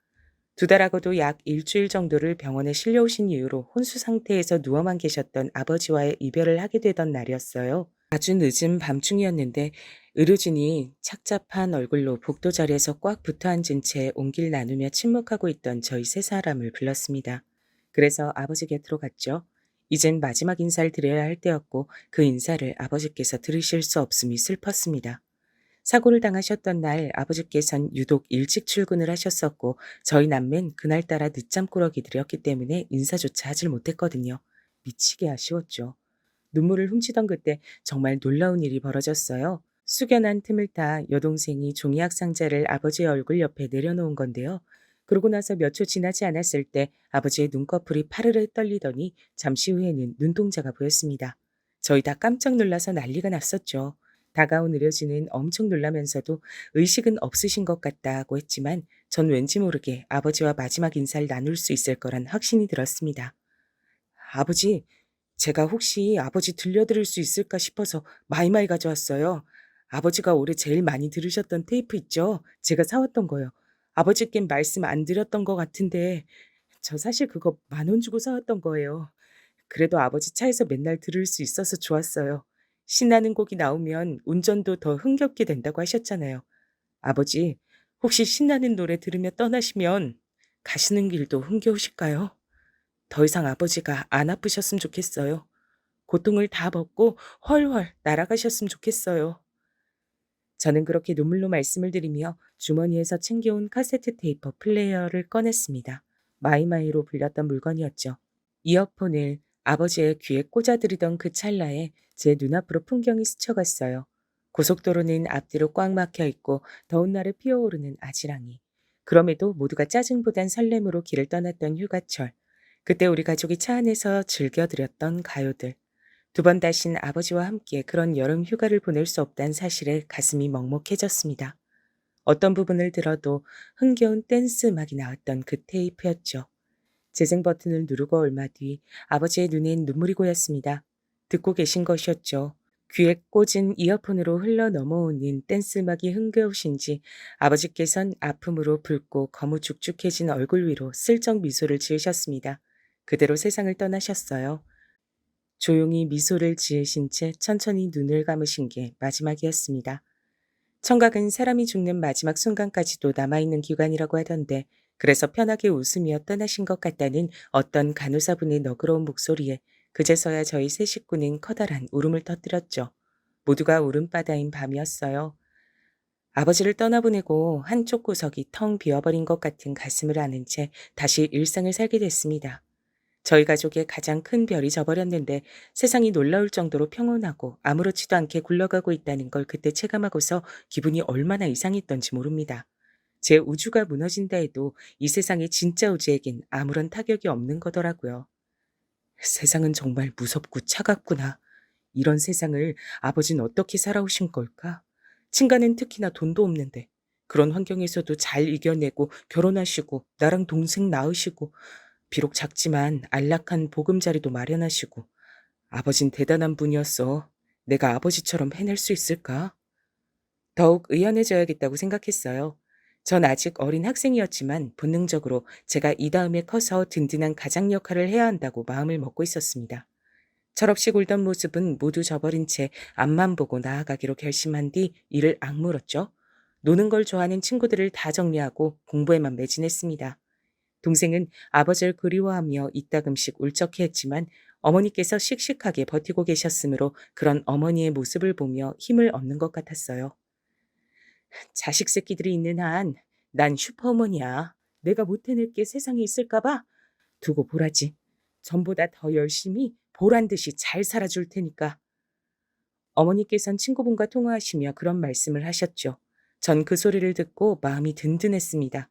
2달하고도 약 일주일 정도를 병원에 실려오신 이후로 혼수 상태에서 누워만 계셨던 아버지와의 이별을 하게 되던 날이었어요. 아주 늦은 밤중이었는데 의료진이 착잡한 얼굴로 복도 자리에서 꽉 붙어 앉은 채 온기를 나누며 침묵하고 있던 저희 세 사람을 불렀습니다. 그래서 아버지 곁으로 갔죠. 이젠 마지막 인사를 드려야 할 때였고 그 인사를 아버지께서 들으실 수 없음이 슬펐습니다. 사고를 당하셨던 날 아버지께선 유독 일찍 출근을 하셨었고 저희 남매는 그날따라 늦잠 꾸러기들이었기 때문에 인사조차 하질 못했거든요. 미치게 아쉬웠죠. 눈물을 훔치던 그때 정말 놀라운 일이 벌어졌어요. 숙연한 틈을 타 여동생이 종이학 상자를 아버지의 얼굴 옆에 내려놓은 건데요. 그러고 나서 몇 초 지나지 않았을 때 아버지의 눈꺼풀이 파르르 떨리더니 잠시 후에는 눈동자가 보였습니다. 저희 다 깜짝 놀라서 난리가 났었죠. 다가온 의료진은 엄청 놀라면서도 의식은 없으신 것 같다고 했지만 전 왠지 모르게 아버지와 마지막 인사를 나눌 수 있을 거란 확신이 들었습니다. 아버지, 제가 혹시 아버지 들려드릴 수 있을까 싶어서 마이마이 가져왔어요. 아버지가 올해 제일 많이 들으셨던 테이프 있죠? 제가 사왔던 거요. 아버지께 말씀 안 드렸던 것 같은데 저 사실 그거 10,000원 주고 사왔던 거예요. 그래도 아버지 차에서 맨날 들을 수 있어서 좋았어요. 신나는 곡이 나오면 운전도 더 흥겹게 된다고 하셨잖아요. 아버지, 혹시 신나는 노래 들으며 떠나시면 가시는 길도 흥겨우실까요? 더 이상 아버지가 안 아프셨으면 좋겠어요. 고통을 다 벗고 훨훨 날아가셨으면 좋겠어요. 저는 그렇게 눈물로 말씀을 드리며 주머니에서 챙겨온 카세트 테이프 플레이어를 꺼냈습니다. 마이마이로 불렸던 물건이었죠. 이어폰을 아버지의 귀에 꽂아드리던 그 찰나에 제 눈앞으로 풍경이 스쳐갔어요. 고속도로는 앞뒤로 꽉 막혀 있고 더운 날에 피어오르는 아지랑이. 그럼에도 모두가 짜증보단 설렘으로 길을 떠났던 휴가철. 그때 우리 가족이 차 안에서 즐겨드렸던 가요들. 2번 다신 아버지와 함께 그런 여름 휴가를 보낼 수 없다는 사실에 가슴이 먹먹해졌습니다. 어떤 부분을 들어도 흥겨운 댄스 음악이 나왔던 그 테이프였죠. 재생 버튼을 누르고 얼마 뒤 아버지의 눈엔 눈물이 고였습니다. 듣고 계신 것이었죠. 귀에 꽂은 이어폰으로 흘러 넘어오는 댄스 음악이 흥겨우신지 아버지께선 아픔으로 붉고 거무죽죽해진 얼굴 위로 슬쩍 미소를 지으셨습니다. 그대로 세상을 떠나셨어요. 조용히 미소를 지으신 채 천천히 눈을 감으신 게 마지막이었습니다. 청각은 사람이 죽는 마지막 순간까지도 남아있는 기관이라고 하던데 그래서 편하게 웃으며 떠나신 것 같다는 어떤 간호사분의 너그러운 목소리에 그제서야 저희 세 식구는 커다란 울음을 터뜨렸죠. 모두가 울음바다인 밤이었어요. 아버지를 떠나보내고 한쪽 구석이 텅 비어버린 것 같은 가슴을 아는 채 다시 일상을 살게 됐습니다. 저희 가족의 가장 큰 별이 져버렸는데 세상이 놀라울 정도로 평온하고 아무렇지도 않게 굴러가고 있다는 걸 그때 체감하고서 기분이 얼마나 이상했던지 모릅니다. 제 우주가 무너진다 해도 이 세상의 진짜 우주에겐 아무런 타격이 없는 거더라고요. 세상은 정말 무섭고 차갑구나. 이런 세상을 아버지는 어떻게 살아오신 걸까? 친가는 특히나 돈도 없는데 그런 환경에서도 잘 이겨내고 결혼하시고 나랑 동생 낳으시고 비록 작지만 안락한 보금자리도 마련하시고 아버진 대단한 분이었어. 내가 아버지처럼 해낼 수 있을까? 더욱 의연해져야겠다고 생각했어요. 전 아직 어린 학생이었지만 본능적으로 제가 이 다음에 커서 든든한 가장 역할을 해야 한다고 마음을 먹고 있었습니다. 철없이 굴던 모습은 모두 저버린 채 앞만 보고 나아가기로 결심한 뒤 일을 악물었죠. 노는 걸 좋아하는 친구들을 다 정리하고 공부에만 매진했습니다. 동생은 아버지를 그리워하며 이따금씩 울적해했지만 어머니께서 씩씩하게 버티고 계셨으므로 그런 어머니의 모습을 보며 힘을 얻는 것 같았어요. 자식 새끼들이 있는 한 난 슈퍼어머니야. 내가 못 해낼 게 세상에 있을까 봐 두고 보라지. 전보다 더 열심히 보란 듯이 잘 살아줄 테니까. 어머니께선 친구분과 통화하시며 그런 말씀을 하셨죠. 전 그 소리를 듣고 마음이 든든했습니다.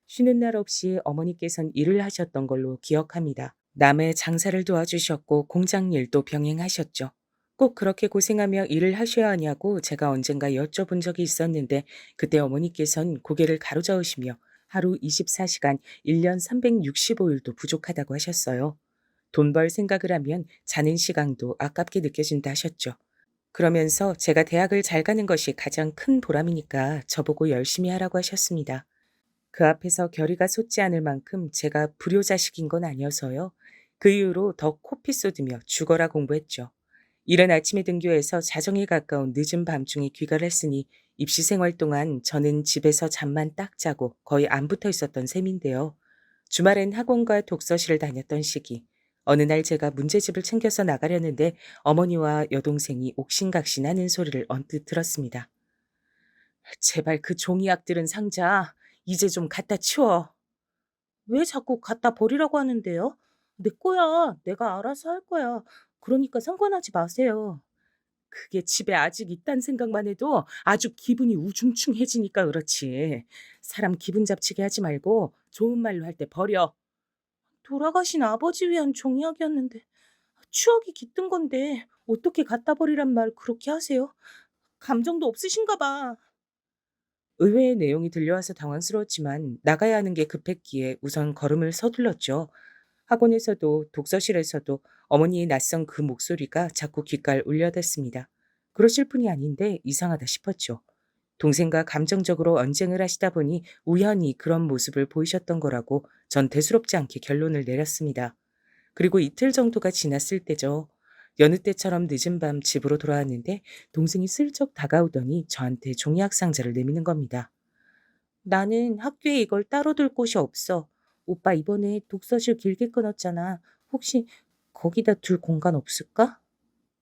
쉬는 날 없이 어머니께선 일을 하셨던 걸로 기억합니다. 남의 장사를 도와주셨고 공장 일도 병행하셨죠. 꼭 그렇게 고생하며 일을 하셔야 하냐고 제가 언젠가 여쭤본 적이 있었는데 그때 어머니께선 고개를 가로저으시며 하루 24시간 1년 365일도 부족하다고 하셨어요. 돈 벌 생각을 하면 자는 시간도 아깝게 느껴진다 하셨죠. 그러면서 제가 대학을 잘 가는 것이 가장 큰 보람이니까 저보고 열심히 하라고 하셨습니다. 그 앞에서 결의가 솟지 않을 만큼 제가 불효자식인 건 아니어서요. 그 이후로 더 코피 쏟으며 죽어라 공부했죠. 이른 아침에 등교해서 자정에 가까운 늦은 밤중에 귀가를 했으니 입시 생활 동안 저는 집에서 잠만 딱 자고 거의 안 붙어 있었던 셈인데요. 주말엔 학원과 독서실을 다녔던 시기. 어느 날 제가 문제집을 챙겨서 나가려는데 어머니와 여동생이 옥신각신하는 소리를 언뜻 들었습니다. 제발 그 종이약들은 상자 이제 좀 갖다 치워. 왜 자꾸 갖다 버리라고 하는데요? 내 거야. 내가 알아서 할 거야. 그러니까 상관하지 마세요. 그게 집에 아직 있단 생각만 해도 아주 기분이 우중충해지니까 그렇지. 사람 기분 잡치게 하지 말고 좋은 말로 할 때 버려. 돌아가신 아버지 위한 종이약이었는데 추억이 깃든 건데 어떻게 갖다 버리란 말 그렇게 하세요? 감정도 없으신가 봐. 의외의 내용이 들려와서 당황스러웠지만 나가야 하는 게 급했기에 우선 걸음을 서둘렀죠. 학원에서도 독서실에서도 어머니의 낯선 그 목소리가 자꾸 귓가를 울려댔습니다. 그러실 분이 아닌데 이상하다 싶었죠. 동생과 감정적으로 언쟁을 하시다 보니 우연히 그런 모습을 보이셨던 거라고 전 대수롭지 않게 결론을 내렸습니다. 그리고 이틀 정도가 지났을 때죠. 여느 때처럼 늦은 밤 집으로 돌아왔는데 동생이 슬쩍 다가오더니 저한테 종이학 상자를 내미는 겁니다. 나는 학교에 이걸 따로 둘 곳이 없어. 오빠 이번에 독서실 길게 끊었잖아. 혹시 거기다 둘 공간 없을까?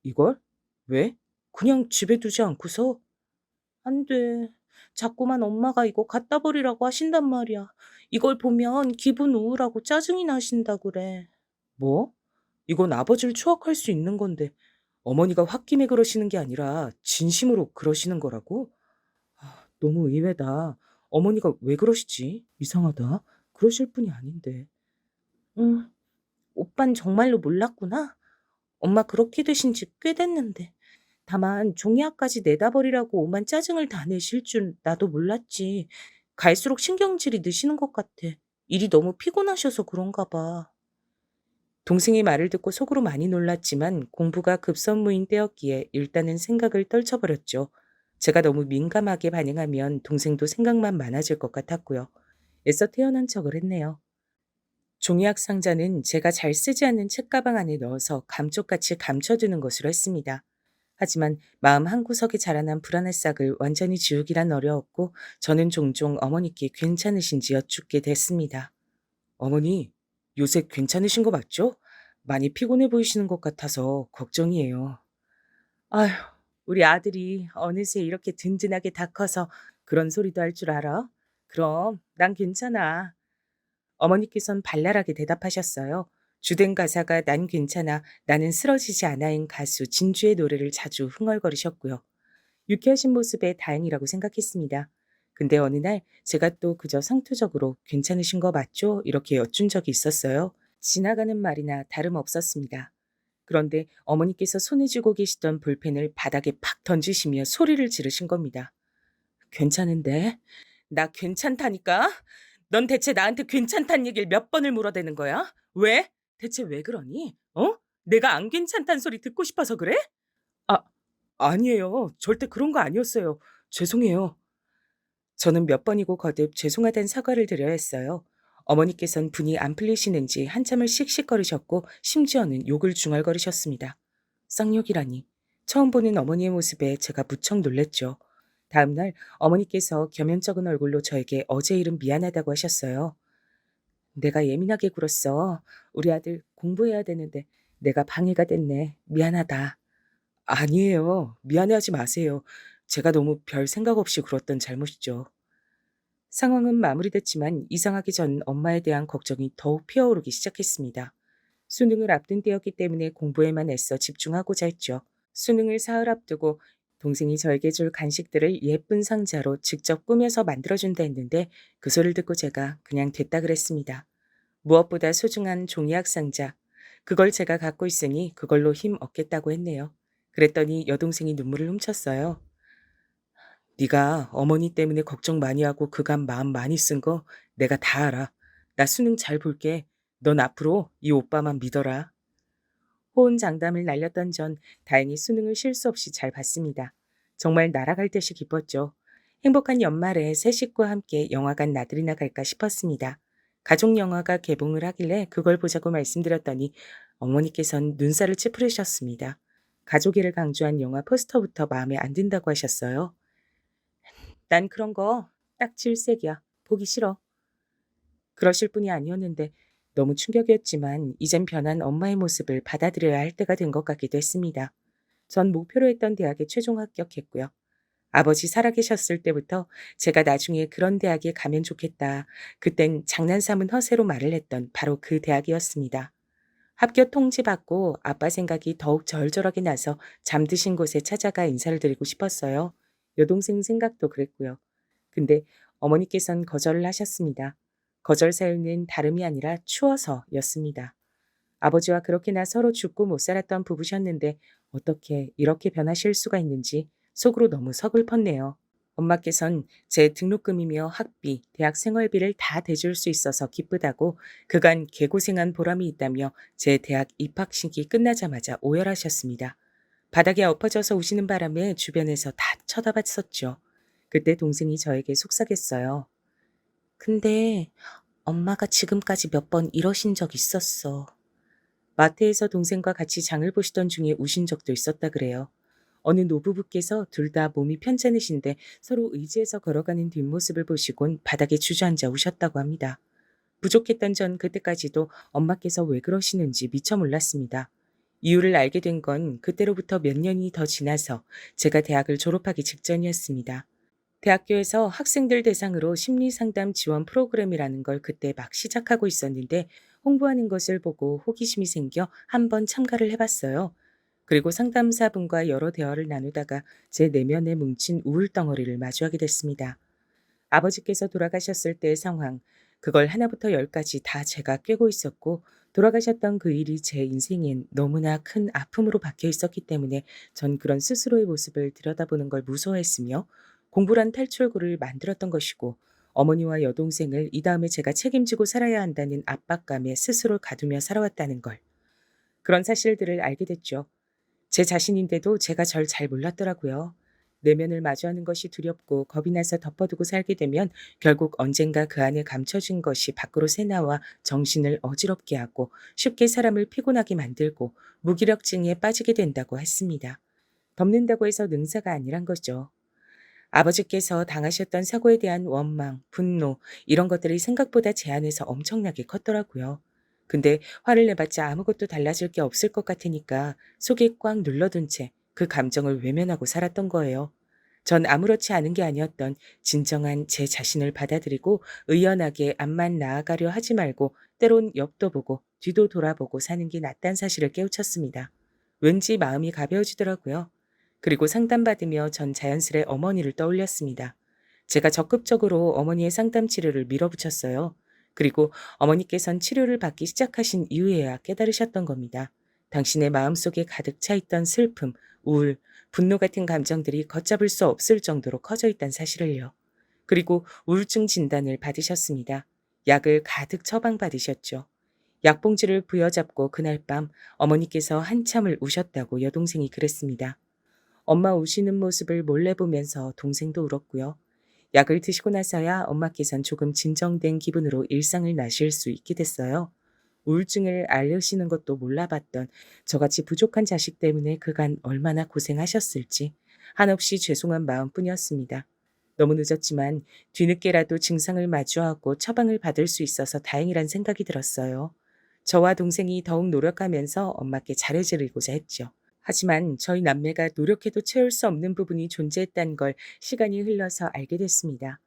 이걸? 왜? 그냥 집에 두지 않고서? 안 돼. 자꾸만 엄마가 이거 갖다 버리라고 하신단 말이야. 이걸 보면 기분 우울하고 짜증이 나신다 그래. 뭐? 이건 아버지를 추억할 수 있는 건데 어머니가 홧김에 그러시는 게 아니라 진심으로 그러시는 거라고? 너무 의외다. 어머니가 왜 그러시지? 이상하다. 그러실 분이 아닌데. 응, 오빤 정말로 몰랐구나. 엄마 그렇게 되신 지 꽤 됐는데. 다만 종이학까지 내다 버리라고 오만 짜증을 다 내실 줄 나도 몰랐지. 갈수록 신경질이 느시는 것 같아. 일이 너무 피곤하셔서 그런가 봐. 동생의 말을 듣고 속으로 많이 놀랐지만 공부가 급선무인 때였기에 일단은 생각을 떨쳐버렸죠. 제가 너무 민감하게 반응하면 동생도 생각만 많아질 것 같았고요. 애써 태어난 척을 했네요. 종이학 상자는 제가 잘 쓰지 않는 책가방 안에 넣어서 감쪽같이 감춰두는 것으로 했습니다. 하지만 마음 한구석에 자라난 불안의 싹을 완전히 지우기란 어려웠고 저는 종종 어머니께 괜찮으신지 여쭙게 됐습니다. 어머니, 요새 괜찮으신 거 맞죠? 많이 피곤해 보이시는 것 같아서 걱정이에요. 아휴, 우리 아들이 어느새 이렇게 든든하게 다 커서 그런 소리도 할 줄 알아? 그럼 난 괜찮아. 어머니께선 발랄하게 대답하셨어요. 주된 가사가 난 괜찮아, 나는 쓰러지지 않아인 가수 진주의 노래를 자주 흥얼거리셨고요. 유쾌하신 모습에 다행이라고 생각했습니다. 근데 어느 날 제가 또 그저 상투적으로 괜찮으신 거 맞죠? 이렇게 여쭌 적이 있었어요. 지나가는 말이나 다름없었습니다. 그런데 어머니께서 손에 쥐고 계시던 볼펜을 바닥에 팍 던지시며 소리를 지르신 겁니다. 괜찮은데? 나 괜찮다니까? 넌 대체 나한테 괜찮다는 얘기를 몇 번을 물어대는 거야? 왜? 대체 왜 그러니? 어? 내가 안 괜찮다는 소리 듣고 싶어서 그래? 아, 아니에요. 절대 그런 거 아니었어요. 죄송해요. 저는 몇 번이고 거듭 죄송하다는 사과를 드려야 했어요. 어머니께선 분이 안 풀리시는지 한참을 씩씩거리셨고 심지어는 욕을 중얼거리셨습니다. 쌍욕이라니. 처음 보는 어머니의 모습에 제가 무척 놀랬죠. 다음날 어머니께서 겸연쩍은 얼굴로 저에게 어제 일은 미안하다고 하셨어요. 내가 예민하게 굴었어. 우리 아들 공부해야 되는데 내가 방해가 됐네. 미안하다. 아니에요. 미안해하지 마세요. 제가 너무 별 생각 없이 굴었던 잘못이죠. 상황은 마무리됐지만 이상하기 전 엄마에 대한 걱정이 더욱 피어오르기 시작했습니다. 수능을 앞둔 때였기 때문에 공부에만 애써 집중하고자 했죠. 수능을 사흘 앞두고 동생이 저에게 줄 간식들을 예쁜 상자로 직접 꾸며서 만들어준다 했는데 그 소리를 듣고 제가 그냥 됐다 그랬습니다. 무엇보다 소중한 종이학 상자. 그걸 제가 갖고 있으니 그걸로 힘 얻겠다고 했네요. 그랬더니 여동생이 눈물을 훔쳤어요. 네가 어머니 때문에 걱정 많이 하고 그간 마음 많이 쓴 거 내가 다 알아. 나 수능 잘 볼게. 넌 앞으로 이 오빠만 믿어라. 호언장담을 날렸던 전 다행히 수능을 실수 없이 잘 봤습니다. 정말 날아갈 듯이 기뻤죠. 행복한 연말에 새 식구와 함께 영화관 나들이나 갈까 싶었습니다. 가족 영화가 개봉을 하길래 그걸 보자고 말씀드렸더니 어머니께선 눈살을 찌푸리셨습니다. 가족애를 강조한 영화 포스터부터 마음에 안 든다고 하셨어요. 난 그런 거 딱 질색이야. 보기 싫어. 그러실 분이 아니었는데 너무 충격이었지만 이젠 변한 엄마의 모습을 받아들여야 할 때가 된 것 같기도 했습니다. 전 목표로 했던 대학에 최종 합격했고요. 아버지 살아계셨을 때부터 제가 나중에 그런 대학에 가면 좋겠다. 그땐 장난삼은 허세로 말을 했던 바로 그 대학이었습니다. 합격 통지 받고 아빠 생각이 더욱 절절하게 나서 잠드신 곳에 찾아가 인사를 드리고 싶었어요. 여동생 생각도 그랬고요. 근데 어머니께선 거절을 하셨습니다. 거절 사유는 다름이 아니라 추워서였습니다. 아버지와 그렇게나 서로 죽고 못 살았던 부부셨는데 어떻게 이렇게 변하실 수가 있는지 속으로 너무 서글펐네요. 엄마께선 제 등록금이며 학비, 대학 생활비를 다 대줄 수 있어서 기쁘다고 그간 개고생한 보람이 있다며 제 대학 입학식이 끝나자마자 오열하셨습니다. 바닥에 엎어져서 우시는 바람에 주변에서 다 쳐다봤었죠. 그때 동생이 저에게 속삭였어요. 근데 엄마가 지금까지 몇 번 이러신 적 있었어. 마트에서 동생과 같이 장을 보시던 중에 우신 적도 있었다 그래요. 어느 노부부께서 둘 다 몸이 편찮으신데 서로 의지해서 걸어가는 뒷모습을 보시곤 바닥에 주저앉아 우셨다고 합니다. 부족했던 전 그때까지도 엄마께서 왜 그러시는지 미처 몰랐습니다. 이유를 알게 된 건 그때로부터 몇 년이 더 지나서 제가 대학을 졸업하기 직전이었습니다. 대학교에서 학생들 대상으로 심리상담 지원 프로그램이라는 걸 그때 막 시작하고 있었는데 홍보하는 것을 보고 호기심이 생겨 한번 참가를 해봤어요. 그리고 상담사분과 여러 대화를 나누다가 제 내면에 뭉친 우울 덩어리를 마주하게 됐습니다. 아버지께서 돌아가셨을 때의 상황, 그걸 하나부터 열까지 다 제가 꿰고 있었고 돌아가셨던 그 일이 제 인생엔 너무나 큰 아픔으로 박혀 있었기 때문에 전 그런 스스로의 모습을 들여다보는 걸 무서워했으며 공부란 탈출구를 만들었던 것이고 어머니와 여동생을 이 다음에 제가 책임지고 살아야 한다는 압박감에 스스로 가두며 살아왔다는 걸. 그런 사실들을 알게 됐죠. 제 자신인데도 제가 절 잘 몰랐더라고요. 내면을 마주하는 것이 두렵고 겁이 나서 덮어두고 살게 되면 결국 언젠가 그 안에 감춰진 것이 밖으로 새나와 정신을 어지럽게 하고 쉽게 사람을 피곤하게 만들고 무기력증에 빠지게 된다고 했습니다. 덮는다고 해서 능사가 아니란 거죠. 아버지께서 당하셨던 사고에 대한 원망, 분노 이런 것들이 생각보다 제 안에서 엄청나게 컸더라고요. 근데 화를 내봤자 아무것도 달라질 게 없을 것 같으니까 속에 꽉 눌러둔 채 그 감정을 외면하고 살았던 거예요. 전 아무렇지 않은 게 아니었던 진정한 제 자신을 받아들이고 의연하게 앞만 나아가려 하지 말고 때론 옆도 보고 뒤도 돌아보고 사는 게 낫단 사실을 깨우쳤습니다. 왠지 마음이 가벼워지더라고요. 그리고 상담받으며 전 자연스레 어머니를 떠올렸습니다. 제가 적극적으로 어머니의 상담 치료를 밀어붙였어요. 그리고 어머니께선 치료를 받기 시작하신 이후에야 깨달으셨던 겁니다. 당신의 마음속에 가득 차 있던 슬픔, 우울, 분노 같은 감정들이 걷잡을 수 없을 정도로 커져 있다는 사실을요. 그리고 우울증 진단을 받으셨습니다. 약을 가득 처방받으셨죠. 약봉지를 부여잡고 그날 밤 어머니께서 한참을 우셨다고 여동생이 그랬습니다. 엄마 우시는 모습을 몰래 보면서 동생도 울었고요. 약을 드시고 나서야 엄마께선 조금 진정된 기분으로 일상을 나실 수 있게 됐어요. 우울증을 앓으시는 것도 몰라봤던 저같이 부족한 자식 때문에 그간 얼마나 고생하셨을지 한없이 죄송한 마음뿐이었습니다. 너무 늦었지만 뒤늦게라도 증상을 마주하고 처방을 받을 수 있어서 다행이란 생각이 들었어요. 저와 동생이 더욱 노력하면서 엄마께 잘해드리고자 했죠. 하지만 저희 남매가 노력해도 채울 수 없는 부분이 존재했다는 걸 시간이 흘러서 알게 됐습니다.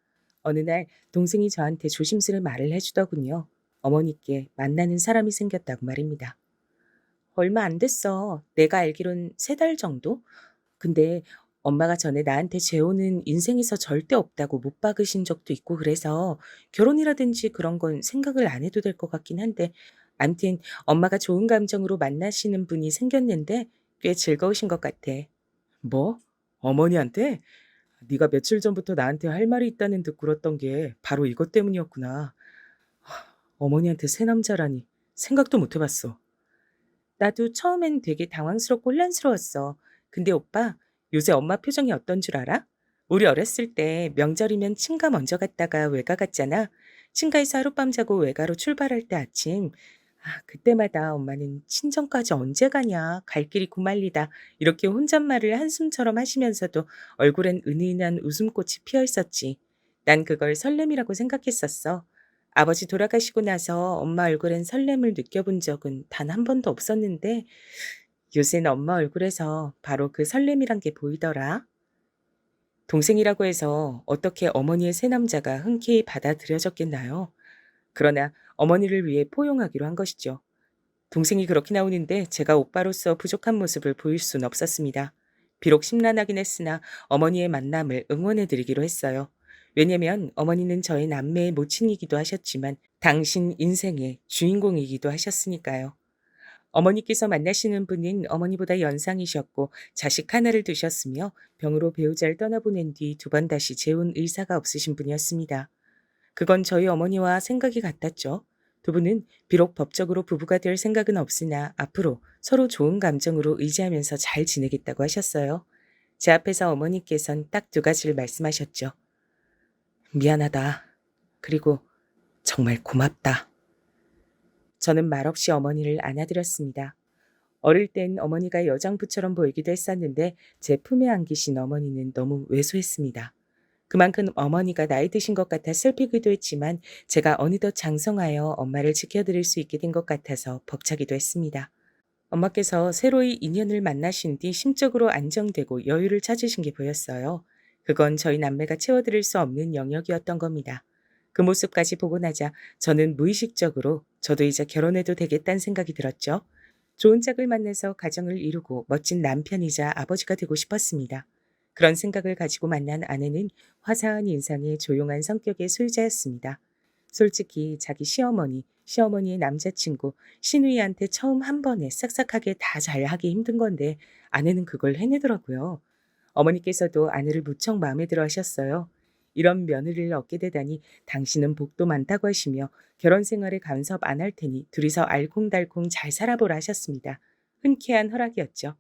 어느 날 동생이 저한테 조심스레 말을 해주더군요. 어머니께 만나는 사람이 생겼다고 말입니다. 얼마 안 됐어. 내가 알기론 3달 정도? 근데 엄마가 전에 나한테 재혼은 인생에서 절대 없다고 못 박으신 적도 있고 그래서 결혼이라든지 그런 건 생각을 안 해도 될 것 같긴 한데 암튼 엄마가 좋은 감정으로 만나시는 분이 생겼는데 꽤 즐거우신 것 같아. 뭐? 어머니한테? 네가 며칠 전부터 나한테 할 말이 있다는 듯 굴었던 게 바로 이것 때문이었구나. 어머니한테 새 남자라니 생각도 못 해봤어. 나도 처음엔 되게 당황스럽고 혼란스러웠어. 근데 오빠, 요새 엄마 표정이 어떤 줄 알아? 우리 어렸을 때 명절이면 친가 먼저 갔다가 외가 갔잖아. 친가에서 하룻밤 자고 외가로 출발할 때 아침. 그때마다 엄마는 친정까지 언제 가냐, 갈 길이 고말리다. 이렇게 혼잣말을 한숨처럼 하시면서도 얼굴엔 은은한 웃음꽃이 피어 있었지. 난 그걸 설렘이라고 생각했었어. 아버지 돌아가시고 나서 엄마 얼굴엔 설렘을 느껴본 적은 단 한 번도 없었는데 요새는 엄마 얼굴에서 바로 그 설렘이란 게 보이더라. 동생이라고 해서 어떻게 어머니의 새 남자가 흔쾌히 받아들여졌겠나요? 그러나 어머니를 위해 포용하기로 한 것이죠. 동생이 그렇게 나오는데 제가 오빠로서 부족한 모습을 보일 수는 없었습니다. 비록 심란하긴 했으나 어머니의 만남을 응원해드리기로 했어요. 왜냐면 어머니는 저의 남매의 모친이기도 하셨지만 당신 인생의 주인공이기도 하셨으니까요. 어머니께서 만나시는 분은 어머니보다 연상이셨고 자식 하나를 두셨으며 병으로 배우자를 떠나보낸 뒤 2번 다시 재혼 의사가 없으신 분이었습니다. 그건 저희 어머니와 생각이 같았죠. 두 분은 비록 법적으로 부부가 될 생각은 없으나 앞으로 서로 좋은 감정으로 의지하면서 잘 지내겠다고 하셨어요. 제 앞에서 어머니께선 딱 2가지를 말씀하셨죠. 미안하다. 그리고 정말 고맙다. 저는 말없이 어머니를 안아드렸습니다. 어릴 땐 어머니가 여장부처럼 보이기도 했었는데 제 품에 안기신 어머니는 너무 왜소했습니다. 그만큼 어머니가 나이 드신 것 같아 슬피기도 했지만 제가 어느덧 장성하여 엄마를 지켜드릴 수 있게 된 것 같아서 벅차기도 했습니다. 엄마께서 새로이 인연을 만나신 뒤 심적으로 안정되고 여유를 찾으신 게 보였어요. 그건 저희 남매가 채워드릴 수 없는 영역이었던 겁니다. 그 모습까지 보고 나자 저는 무의식적으로 저도 이제 결혼해도 되겠다는 생각이 들었죠. 좋은 짝을 만나서 가정을 이루고 멋진 남편이자 아버지가 되고 싶었습니다. 그런 생각을 가지고 만난 아내는 화사한 인상의 조용한 성격의 소유자였습니다. 솔직히 자기 시어머니, 시어머니의 남자친구, 시누이한테 처음 한 번에 싹싹하게 다 잘하기 힘든 건데 아내는 그걸 해내더라고요. 어머니께서도 아내를 무척 마음에 들어 하셨어요. 이런 며느리를 얻게 되다니 당신은 복도 많다고 하시며 결혼 생활에 간섭 안 할 테니 둘이서 알콩달콩 잘 살아보라 하셨습니다. 흔쾌한 허락이었죠.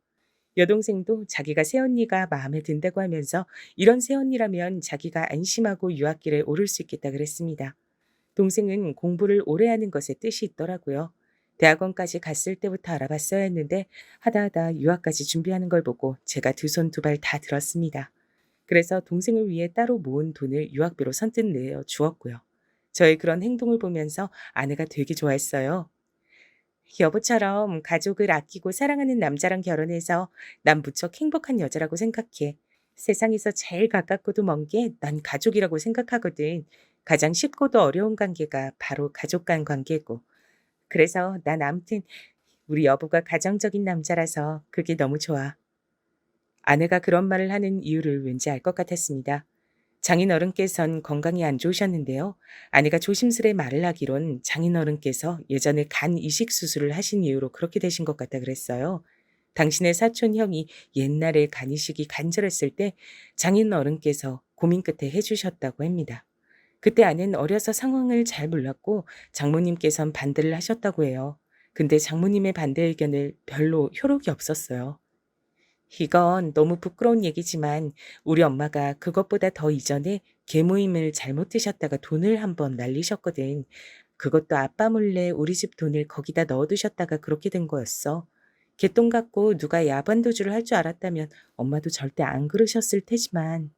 여동생도 자기가 새언니가 마음에 든다고 하면서 이런 새언니라면 자기가 안심하고 유학길에 오를 수 있겠다 그랬습니다. 동생은 공부를 오래 하는 것에 뜻이 있더라고요. 대학원까지 갔을 때부터 알아봤어야 했는데 하다 유학까지 준비하는 걸 보고 제가 2손 2발 다 들었습니다. 그래서 동생을 위해 따로 모은 돈을 유학비로 선뜻 내어 주었고요. 저의 그런 행동을 보면서 아내가 되게 좋아했어요. 여보처럼 가족을 아끼고 사랑하는 남자랑 결혼해서 난 무척 행복한 여자라고 생각해. 세상에서 제일 가깝고도 먼 게 난 가족이라고 생각하거든. 가장 쉽고도 어려운 관계가 바로 가족 간 관계고. 그래서 난 아무튼 우리 여보가 가정적인 남자라서 그게 너무 좋아. 아내가 그런 말을 하는 이유를 왠지 알 것 같았습니다. 장인어른께선 건강이 안 좋으셨는데요. 아내가 조심스레 말을 하기론 장인어른께서 예전에 간 이식 수술을 하신 이유로 그렇게 되신 것 같다 그랬어요. 당신의 사촌 형이 옛날에 간 이식이 간절했을 때 장인어른께서 고민 끝에 해주셨다고 합니다. 그때 아내는 어려서 상황을 잘 몰랐고 장모님께선 반대를 하셨다고 해요. 근데 장모님의 반대 의견을 별로 효력이 없었어요. 이건 너무 부끄러운 얘기지만 우리 엄마가 그것보다 더 이전에 계모임을 잘못 드셨다가 돈을 한번 날리셨거든. 그것도 아빠 몰래 우리 집 돈을 거기다 넣어두셨다가 그렇게 된 거였어. 개똥 같고 누가 야반도주를 할 줄 알았다면 엄마도 절대 안 그러셨을 테지만.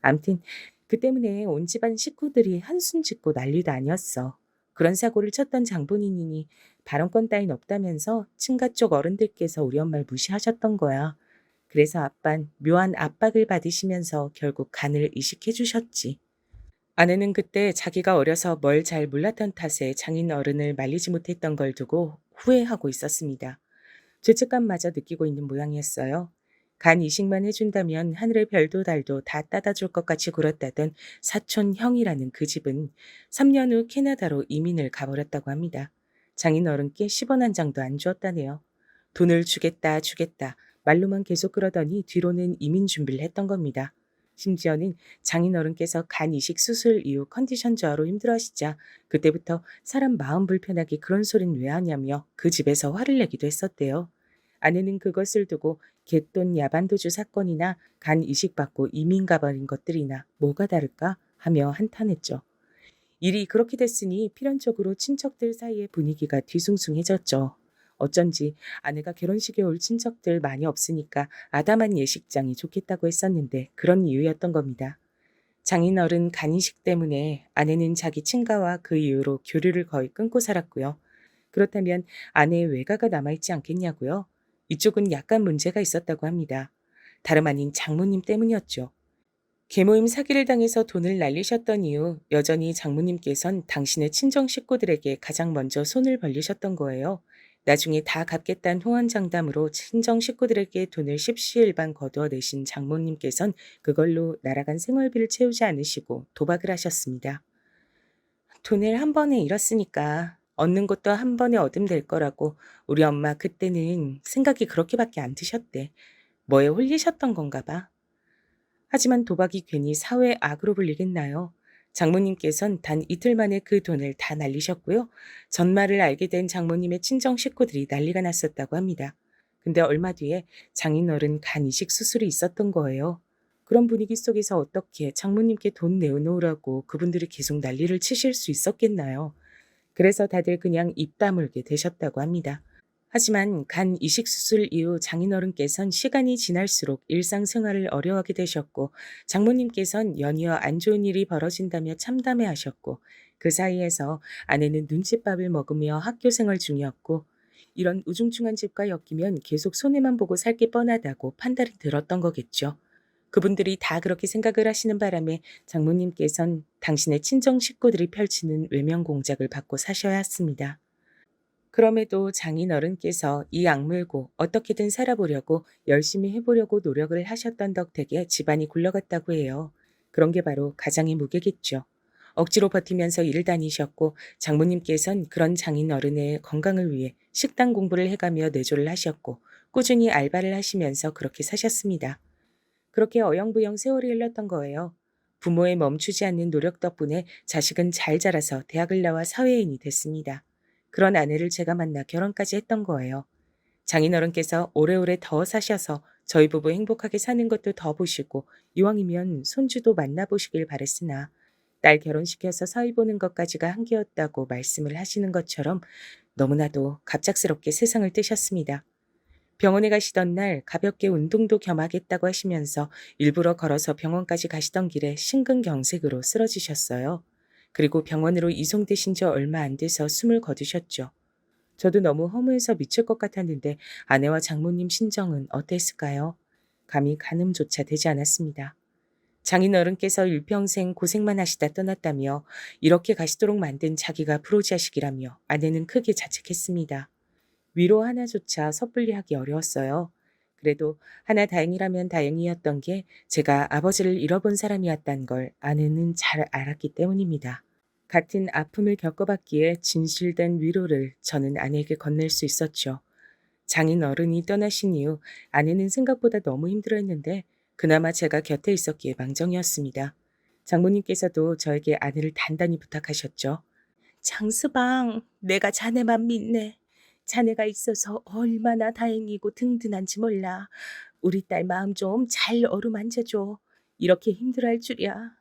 암튼 그 때문에 온 집안 식구들이 한숨 짓고 난리도 아니었어. 그런 사고를 쳤던 장본인이니 발언권 따윈 없다면서 친가 쪽 어른들께서 우리 엄마를 무시하셨던 거야. 그래서 아빤 묘한 압박을 받으시면서 결국 간을 이식해 주셨지. 아내는 그때 자기가 어려서 뭘 잘 몰랐던 탓에 장인 어른을 말리지 못했던 걸 두고 후회하고 있었습니다. 죄책감마저 느끼고 있는 모양이었어요. 간 이식만 해준다면 하늘의 별도 달도 다 따다 줄 것 같이 굴었다던 사촌 형이라는 그 집은 3년 후 캐나다로 이민을 가버렸다고 합니다. 장인 어른께 10원 한 장도 안 주었다네요. 돈을 주겠다 주겠다 말로만 계속 그러더니 뒤로는 이민 준비를 했던 겁니다. 심지어는 장인어른께서 간 이식 수술 이후 컨디션 저하로 힘들어하시자 그때부터 사람 마음 불편하게 그런 소린 왜 하냐며 그 집에서 화를 내기도 했었대요. 아내는 그것을 두고 갯돈 야반도주 사건이나 간 이식받고 이민 가버린 것들이나 뭐가 다를까 하며 한탄했죠. 일이 그렇게 됐으니 필연적으로 친척들 사이의 분위기가 뒤숭숭해졌죠. 어쩐지 아내가 결혼식에 올 친척들 많이 없으니까 아담한 예식장이 좋겠다고 했었는데 그런 이유였던 겁니다. 장인어른 간이식 때문에 아내는 자기 친가와 그 이후로 교류를 거의 끊고 살았고요. 그렇다면 아내의 외가가 남아있지 않겠냐고요? 이쪽은 약간 문제가 있었다고 합니다. 다름 아닌 장모님 때문이었죠. 계모임 사기를 당해서 돈을 날리셨던 이후 여전히 장모님께선 당신의 친정 식구들에게 가장 먼저 손을 벌리셨던 거예요. 나중에 다 갚겠다는 호언장담으로 친정 식구들에게 돈을 십시일반 거두어 내신 장모님께선 그걸로 날아간 생활비를 채우지 않으시고 도박을 하셨습니다. 돈을 한 번에 잃었으니까 얻는 것도 한 번에 얻으면 될 거라고 우리 엄마 그때는 생각이 그렇게밖에 안 드셨대. 뭐에 홀리셨던 건가 봐. 하지만 도박이 괜히 사회 악으로 불리겠나요? 장모님께선 단 이틀 만에 그 돈을 다 날리셨고요. 전말을 알게 된 장모님의 친정 식구들이 난리가 났었다고 합니다. 근데 얼마 뒤에 장인어른 간 이식 수술이 있었던 거예요. 그런 분위기 속에서 어떻게 장모님께 돈 내놓으라고 그분들이 계속 난리를 치실 수 있었겠나요? 그래서 다들 그냥 입 다물게 되셨다고 합니다. 하지만 간 이식 수술 이후 장인어른께선 시간이 지날수록 일상생활을 어려워하게 되셨고 장모님께선 연이어 안 좋은 일이 벌어진다며 참담해하셨고 그 사이에서 아내는 눈칫밥을 먹으며 학교 생활 중이었고 이런 우중충한 집과 엮이면 계속 손해만 보고 살 게 뻔하다고 판단이 들었던 거겠죠. 그분들이 다 그렇게 생각을 하시는 바람에 장모님께선 당신의 친정 식구들이 펼치는 외면 공작을 받고 사셔야 했습니다. 그럼에도 장인어른께서 이 악물고 어떻게든 살아보려고 열심히 해보려고 노력을 하셨던 덕택에 집안이 굴러갔다고 해요. 그런 게 바로 가장의 무게겠죠. 억지로 버티면서 일을 다니셨고 장모님께선 그런 장인어른의 건강을 위해 식당 공부를 해가며 내조를 하셨고 꾸준히 알바를 하시면서 그렇게 사셨습니다. 그렇게 어영부영 세월이 흘렀던 거예요. 부모의 멈추지 않는 노력 덕분에 자식은 잘 자라서 대학을 나와 사회인이 됐습니다. 그런 아내를 제가 만나 결혼까지 했던 거예요. 장인어른께서 오래오래 더 사셔서 저희 부부 행복하게 사는 것도 더 보시고 이왕이면 손주도 만나보시길 바랬으나 딸 결혼시켜서 사위 보는 것까지가 한계였다고 말씀을 하시는 것처럼 너무나도 갑작스럽게 세상을 뜨셨습니다. 병원에 가시던 날 가볍게 운동도 겸하겠다고 하시면서 일부러 걸어서 병원까지 가시던 길에 심근경색으로 쓰러지셨어요. 그리고 병원으로 이송되신 지 얼마 안 돼서 숨을 거두셨죠. 저도 너무 허무해서 미칠 것 같았는데 아내와 장모님 심정은 어땠을까요? 감히 가늠조차 되지 않았습니다. 장인어른께서 일평생 고생만 하시다 떠났다며 이렇게 가시도록 만든 자기가 프로자식이라며 아내는 크게 자책했습니다. 위로 하나조차 섣불리 하기 어려웠어요. 그래도 하나 다행이라면 다행이었던 게 제가 아버지를 잃어본 사람이었단 걸 아내는 잘 알았기 때문입니다. 같은 아픔을 겪어봤기에 진실된 위로를 저는 아내에게 건넬 수 있었죠. 장인 어른이 떠나신 이후 아내는 생각보다 너무 힘들어했는데 그나마 제가 곁에 있었기에 망정이었습니다. 장모님께서도 저에게 아내를 단단히 부탁하셨죠. 장수방, 내가 자네만 믿네. 자네가 있어서 얼마나 다행이고 든든한지 몰라. 우리 딸 마음 좀 잘 어루만져줘. 이렇게 힘들어할 줄이야.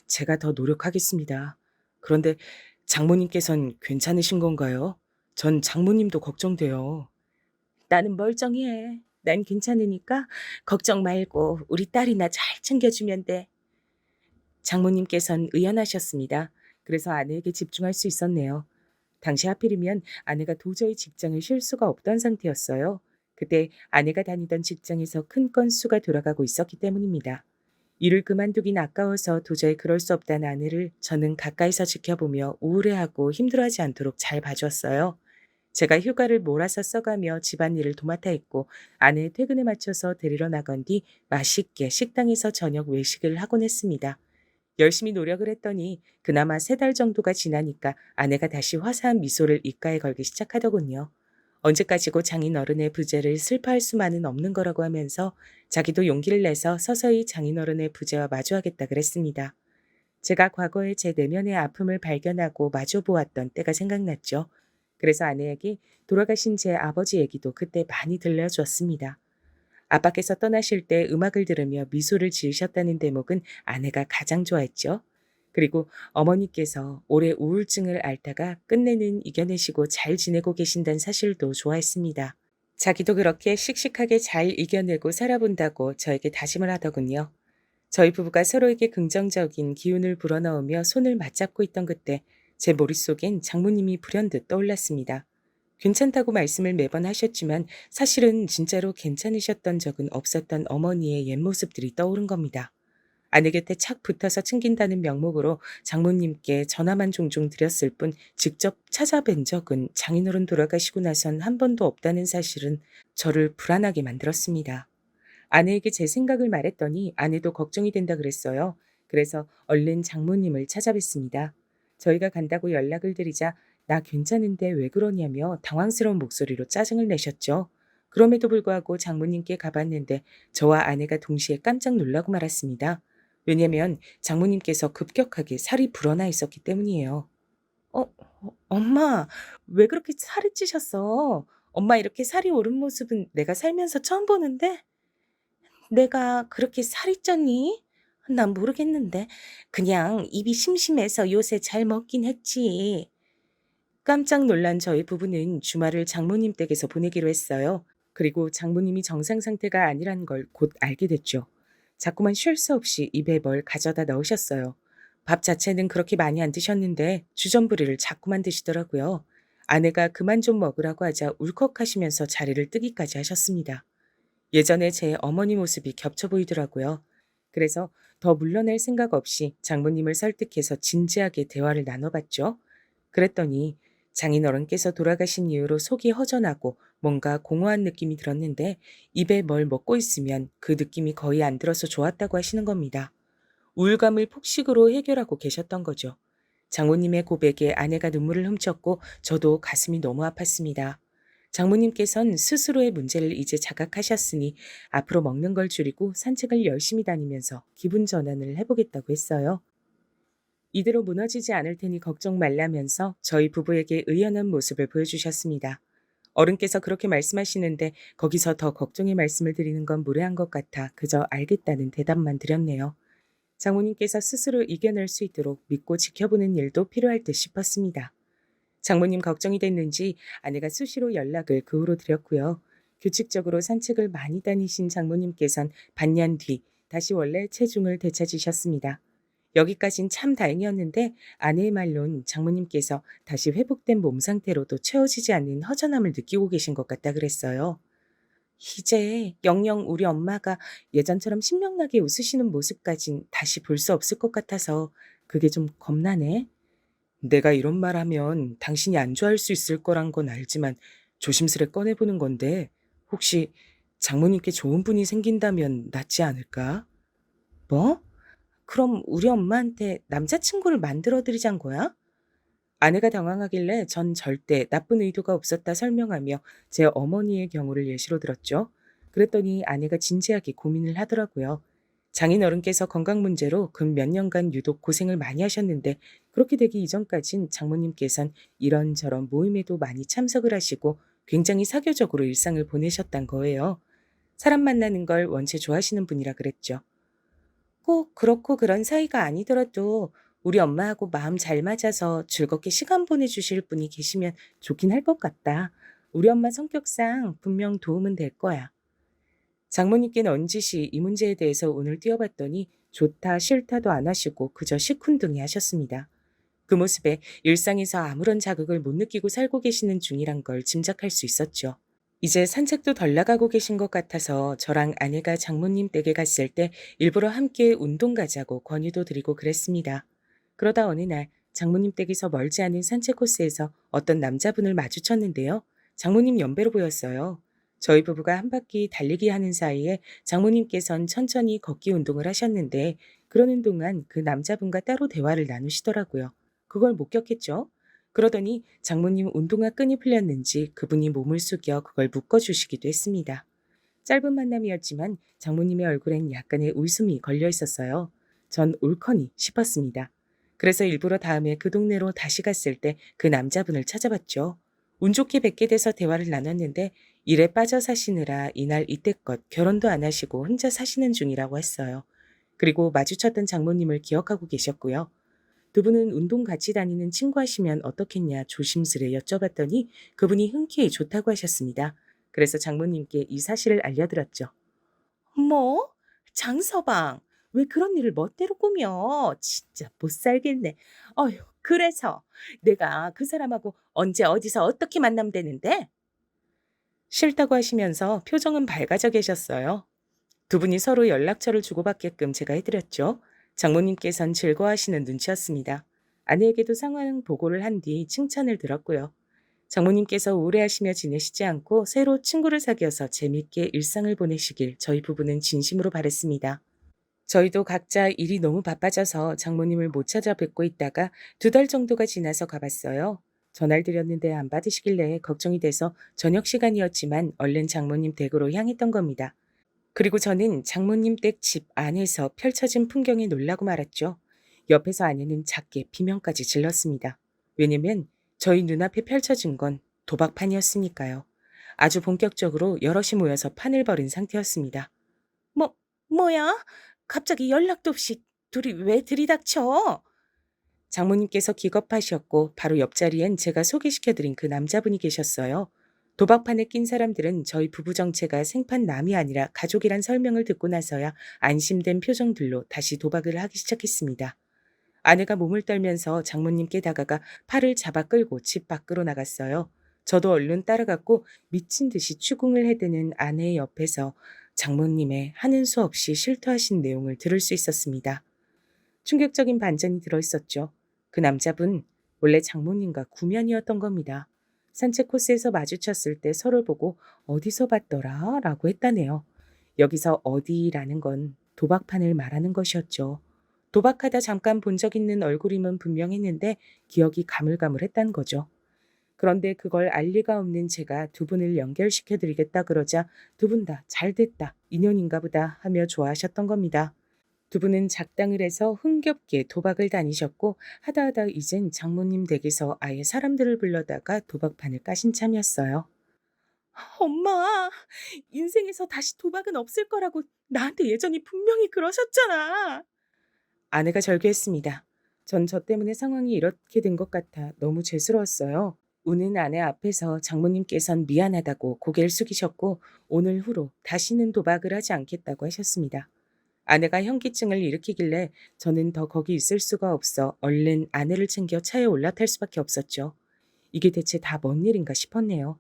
제가 더 노력하겠습니다. 그런데 장모님께선 괜찮으신 건가요? 전 장모님도 걱정돼요. 나는 멀쩡해. 난 괜찮으니까 걱정 말고 우리 딸이나 잘 챙겨주면 돼. 장모님께선 의연하셨습니다. 그래서 아내에게 집중할 수 있었네요. 당시 하필이면 아내가 도저히 직장을 쉴 수가 없던 상태였어요. 그때 아내가 다니던 직장에서 큰 건수가 돌아가고 있었기 때문입니다. 일을 그만두긴 아까워서 도저히 그럴 수 없다는 아내를 저는 가까이서 지켜보며 우울해하고 힘들어하지 않도록 잘 봐주었어요. 제가 휴가를 몰아서 써가며 집안일을 도맡아 했고 아내의 퇴근에 맞춰서 데리러 나간 뒤 맛있게 식당에서 저녁 외식을 하곤 했습니다. 열심히 노력을 했더니 그나마 3달 정도가 지나니까 아내가 다시 화사한 미소를 입가에 걸기 시작하더군요. 언제까지고 장인어른의 부재를 슬퍼할 수만은 없는 거라고 하면서 자기도 용기를 내서 서서히 장인어른의 부재와 마주하겠다 그랬습니다. 제가 과거에 제 내면의 아픔을 발견하고 마주보았던 때가 생각났죠. 그래서 아내에게 돌아가신 제 아버지 얘기도 그때 많이 들려주었습니다. 아빠께서 떠나실 때 음악을 들으며 미소를 지으셨다는 대목은 아내가 가장 좋아했죠. 그리고 어머니께서 오래 우울증을 앓다가 끝내는 이겨내시고 잘 지내고 계신다는 사실도 좋아했습니다. 자기도 그렇게 씩씩하게 잘 이겨내고 살아본다고 저에게 다짐을 하더군요. 저희 부부가 서로에게 긍정적인 기운을 불어넣으며 손을 맞잡고 있던 그때 제 머릿속엔 장모님이 불현듯 떠올랐습니다. 괜찮다고 말씀을 매번 하셨지만 사실은 진짜로 괜찮으셨던 적은 없었던 어머니의 옛 모습들이 떠오른 겁니다. 아내 곁에 착 붙어서 챙긴다는 명목으로 장모님께 전화만 종종 드렸을 뿐 직접 찾아뵌 적은 장인어른 돌아가시고 나선 한 번도 없다는 사실은 저를 불안하게 만들었습니다. 아내에게 제 생각을 말했더니 아내도 걱정이 된다 그랬어요. 그래서 얼른 장모님을 찾아뵀습니다. 저희가 간다고 연락을 드리자 나 괜찮은데 왜 그러냐며 당황스러운 목소리로 짜증을 내셨죠. 그럼에도 불구하고 장모님께 가봤는데 저와 아내가 동시에 깜짝 놀라고 말았습니다. 왜냐면 장모님께서 급격하게 살이 불어나 있었기 때문이에요. 엄마, 왜 그렇게 살이 찌셨어? 엄마 이렇게 살이 오른 모습은 내가 살면서 처음 보는데? 내가 그렇게 살이 쪘니? 난 모르겠는데. 그냥 입이 심심해서 요새 잘 먹긴 했지. 깜짝 놀란 저희 부부는 주말을 장모님 댁에서 보내기로 했어요. 그리고 장모님이 정상 상태가 아니란 걸 곧 알게 됐죠. 자꾸만 쉴 새 없이 입에 뭘 가져다 넣으셨어요. 밥 자체는 그렇게 많이 안 드셨는데 주전부리를 자꾸만 드시더라고요. 아내가 그만 좀 먹으라고 하자 울컥하시면서 자리를 뜨기까지 하셨습니다. 예전에 제 어머니 모습이 겹쳐 보이더라고요. 그래서 더 물러날 생각 없이 장모님을 설득해서 진지하게 대화를 나눠봤죠. 그랬더니 장인어른께서 돌아가신 이후로 속이 허전하고 뭔가 공허한 느낌이 들었는데 입에 뭘 먹고 있으면 그 느낌이 거의 안 들어서 좋았다고 하시는 겁니다. 우울감을 폭식으로 해결하고 계셨던 거죠. 장모님의 고백에 아내가 눈물을 훔쳤고 저도 가슴이 너무 아팠습니다. 장모님께선 스스로의 문제를 이제 자각하셨으니 앞으로 먹는 걸 줄이고 산책을 열심히 다니면서 기분 전환을 해보겠다고 했어요. 이대로 무너지지 않을 테니 걱정 말라면서 저희 부부에게 의연한 모습을 보여주셨습니다. 어른께서 그렇게 말씀하시는데 거기서 더 걱정의 말씀을 드리는 건 무례한 것 같아 그저 알겠다는 대답만 드렸네요. 장모님께서 스스로 이겨낼 수 있도록 믿고 지켜보는 일도 필요할 듯 싶었습니다. 장모님 걱정이 됐는지 아내가 수시로 연락을 그 후로 드렸고요. 규칙적으로 산책을 많이 다니신 장모님께선 반년 뒤 다시 원래 체중을 되찾으셨습니다. 여기까진 참 다행이었는데 아내의 말론 장모님께서 다시 회복된 몸 상태로도 채워지지 않는 허전함을 느끼고 계신 것 같다 그랬어요. 이제 영영 우리 엄마가 예전처럼 신명나게 웃으시는 모습까진 다시 볼 수 없을 것 같아서 그게 좀 겁나네. 내가 이런 말 하면 당신이 안 좋아할 수 있을 거란 건 알지만 조심스레 꺼내보는 건데 혹시 장모님께 좋은 분이 생긴다면 낫지 않을까? 뭐? 그럼 우리 엄마한테 남자친구를 만들어 드리잔 거야? 아내가 당황하길래 전 절대 나쁜 의도가 없었다 설명하며 제 어머니의 경우를 예시로 들었죠. 그랬더니 아내가 진지하게 고민을 하더라고요. 장인어른께서 건강 문제로 근 몇 년간 유독 고생을 많이 하셨는데 그렇게 되기 이전까진 장모님께선 이런저런 모임에도 많이 참석을 하시고 굉장히 사교적으로 일상을 보내셨단 거예요. 사람 만나는 걸 원체 좋아하시는 분이라 그랬죠. 꼭 그렇고 그런 사이가 아니더라도 우리 엄마하고 마음 잘 맞아서 즐겁게 시간 보내주실 분이 계시면 좋긴 할 것 같다. 우리 엄마 성격상 분명 도움은 될 거야. 장모님께 넌지시 이 문제에 대해서 운을 띄워봤더니 좋다 싫다도 안 하시고 그저 시큰둥이 하셨습니다. 그 모습에 일상에서 아무런 자극을 못 느끼고 살고 계시는 중이란 걸 짐작할 수 있었죠. 이제 산책도 덜 나가고 계신 것 같아서 저랑 아내가 장모님 댁에 갔을 때 일부러 함께 운동 가자고 권유도 드리고 그랬습니다. 그러다 어느 날 장모님 댁에서 멀지 않은 산책 코스에서 어떤 남자분을 마주쳤는데요. 장모님 연배로 보였어요. 저희 부부가 한 바퀴 달리기 하는 사이에 장모님께선 천천히 걷기 운동을 하셨는데 그러는 동안 그 남자분과 따로 대화를 나누시더라고요. 그걸 목격했죠. 그러더니 장모님 운동화 끈이 풀렸는지 그분이 몸을 숙여 그걸 묶어주시기도 했습니다. 짧은 만남이었지만 장모님의 얼굴엔 약간의 웃음이 걸려 있었어요. 전 옳거니 싶었습니다. 그래서 일부러 다음에 그 동네로 다시 갔을 때 그 남자분을 찾아봤죠. 운 좋게 뵙게 돼서 대화를 나눴는데 일에 빠져 사시느라 이날 이때껏 결혼도 안 하시고 혼자 사시는 중이라고 했어요. 그리고 마주쳤던 장모님을 기억하고 계셨고요. 두 분은 운동 같이 다니는 친구하시면 어떻겠냐 조심스레 여쭤봤더니 그분이 흔쾌히 좋다고 하셨습니다. 그래서 장모님께 이 사실을 알려드렸죠. 뭐? 장서방, 왜 그런 일을 멋대로 꾸며? 진짜 못 살겠네. 어휴, 그래서 내가 그 사람하고 언제 어디서 어떻게 만나면 되는데? 싫다고 하시면서 표정은 밝아져 계셨어요. 두 분이 서로 연락처를 주고받게끔 제가 해드렸죠. 장모님께선 즐거워하시는 눈치였습니다. 아내에게도 상황 보고를 한 뒤 칭찬을 들었고요. 장모님께서 오래하시며 지내시지 않고 새로 친구를 사귀어서 재밌게 일상을 보내시길 저희 부부는 진심으로 바랬습니다. 저희도 각자 일이 너무 바빠져서 장모님을 못 찾아뵙고 있다가 2달 정도가 지나서 가봤어요. 전화를 드렸는데 안 받으시길래 걱정이 돼서 저녁 시간이었지만 얼른 장모님 댁으로 향했던 겁니다. 그리고 저는 장모님 댁 집 안에서 펼쳐진 풍경에 놀라고 말았죠. 옆에서 아내는 작게 비명까지 질렀습니다. 왜냐면 저희 눈앞에 펼쳐진 건 도박판이었으니까요. 아주 본격적으로 여럿이 모여서 판을 벌인 상태였습니다. 뭐, 뭐야? 갑자기 연락도 없이 둘이 왜 들이닥쳐? 장모님께서 기겁하셨고 바로 옆자리엔 제가 소개시켜드린 그 남자분이 계셨어요. 도박판에 낀 사람들은 저희 부부 정체가 생판남이 아니라 가족이란 설명을 듣고 나서야 안심된 표정들로 다시 도박을 하기 시작했습니다. 아내가 몸을 떨면서 장모님께 다가가 팔을 잡아 끌고 집 밖으로 나갔어요. 저도 얼른 따라갔고 미친 듯이 추궁을 해대는 아내의 옆에서 장모님의 하는 수 없이 실토하신 내용을 들을 수 있었습니다. 충격적인 반전이 들어있었죠. 그 남자분 원래 장모님과 구면이었던 겁니다. 산책 코스에서 마주쳤을 때 서로를 보고 어디서 봤더라 라고 했다네요. 여기서 어디라는 건 도박판을 말하는 것이었죠. 도박하다 잠깐 본 적 있는 얼굴임은 분명했는데 기억이 가물가물했단 거죠. 그런데 그걸 알 리가 없는 제가 두 분을 연결시켜드리겠다 그러자 두 분 다 잘됐다, 인연인가 보다 하며 좋아하셨던 겁니다. 두 분은 작당을 해서 흥겹게 도박을 다니셨고 하다하다 이젠 장모님 댁에서 아예 사람들을 불러다가 도박판을 까신 참이었어요. 엄마, 인생에서 다시 도박은 없을 거라고 나한테 예전에 분명히 그러셨잖아. 아내가 절규했습니다. 전 저 때문에 상황이 이렇게 된 것 같아 너무 죄스러웠어요. 우는 아내 앞에서 장모님께선 미안하다고 고개를 숙이셨고 오늘 후로 다시는 도박을 하지 않겠다고 하셨습니다. 아내가 현기증을 일으키길래 저는 더 거기 있을 수가 없어 얼른 아내를 챙겨 차에 올라탈 수밖에 없었죠. 이게 대체 다 뭔 일인가 싶었네요.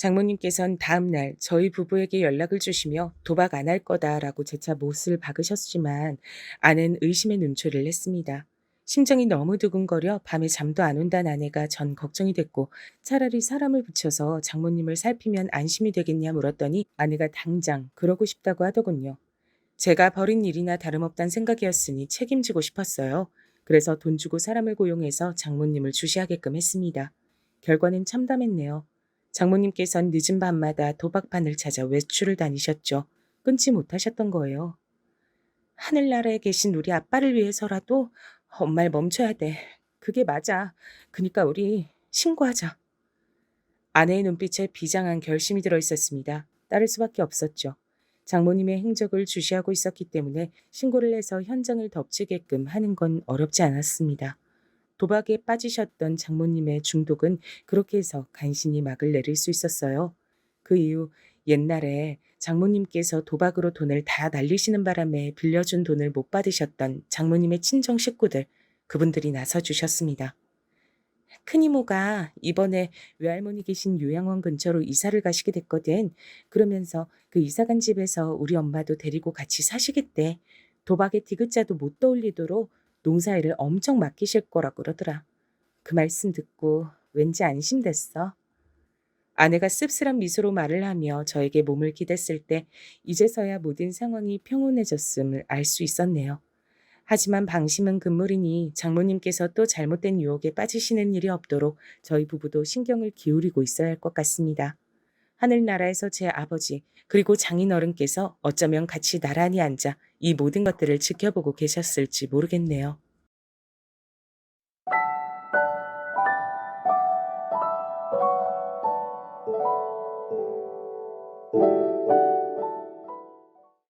장모님께선 다음 날 저희 부부에게 연락을 주시며 도박 안 할 거다라고 재차 못을 박으셨지만 아내는 의심의 눈초리를 했습니다. 심정이 너무 두근거려 밤에 잠도 안 온다는 아내가 전 걱정이 됐고 차라리 사람을 붙여서 장모님을 살피면 안심이 되겠냐 물었더니 아내가 당장 그러고 싶다고 하더군요. 제가 벌인 일이나 다름없단 생각이었으니 책임지고 싶었어요. 그래서 돈 주고 사람을 고용해서 장모님을 주시하게끔 했습니다. 결과는 참담했네요. 장모님께선 늦은 밤마다 도박판을 찾아 외출을 다니셨죠. 끊지 못하셨던 거예요. 하늘나라에 계신 우리 아빠를 위해서라도 엄마를 멈춰야 돼. 그게 맞아. 그니까 우리 신고하자. 아내의 눈빛에 비장한 결심이 들어 있었습니다. 따를 수밖에 없었죠. 장모님의 행적을 주시하고 있었기 때문에 신고를 해서 현장을 덮치게끔 하는 건 어렵지 않았습니다. 도박에 빠지셨던 장모님의 중독은 그렇게 해서 간신히 막을 내릴 수 있었어요. 그 이후 옛날에 장모님께서 도박으로 돈을 다 날리시는 바람에 빌려준 돈을 못 받으셨던 장모님의 친정 식구들, 그분들이 나서 주셨습니다. 큰이모가 이번에 외할머니 계신 요양원 근처로 이사를 가시게 됐거든. 그러면서 그 이사 간 집에서 우리 엄마도 데리고 같이 사시겠대. 도박에 디귿자도 못 떠올리도록 농사일을 엄청 맡기실 거라고 그러더라. 그 말씀 듣고 왠지 안심됐어. 아내가 씁쓸한 미소로 말을 하며 저에게 몸을 기댔을 때 이제서야 모든 상황이 평온해졌음을 알 수 있었네요. 하지만 방심은 금물이니 장모님께서 또 잘못된 유혹에 빠지시는 일이 없도록 저희 부부도 신경을 기울이고 있어야 할 것 같습니다. 하늘나라에서 제 아버지 그리고 장인어른께서 어쩌면 같이 나란히 앉아 이 모든 것들을 지켜보고 계셨을지 모르겠네요.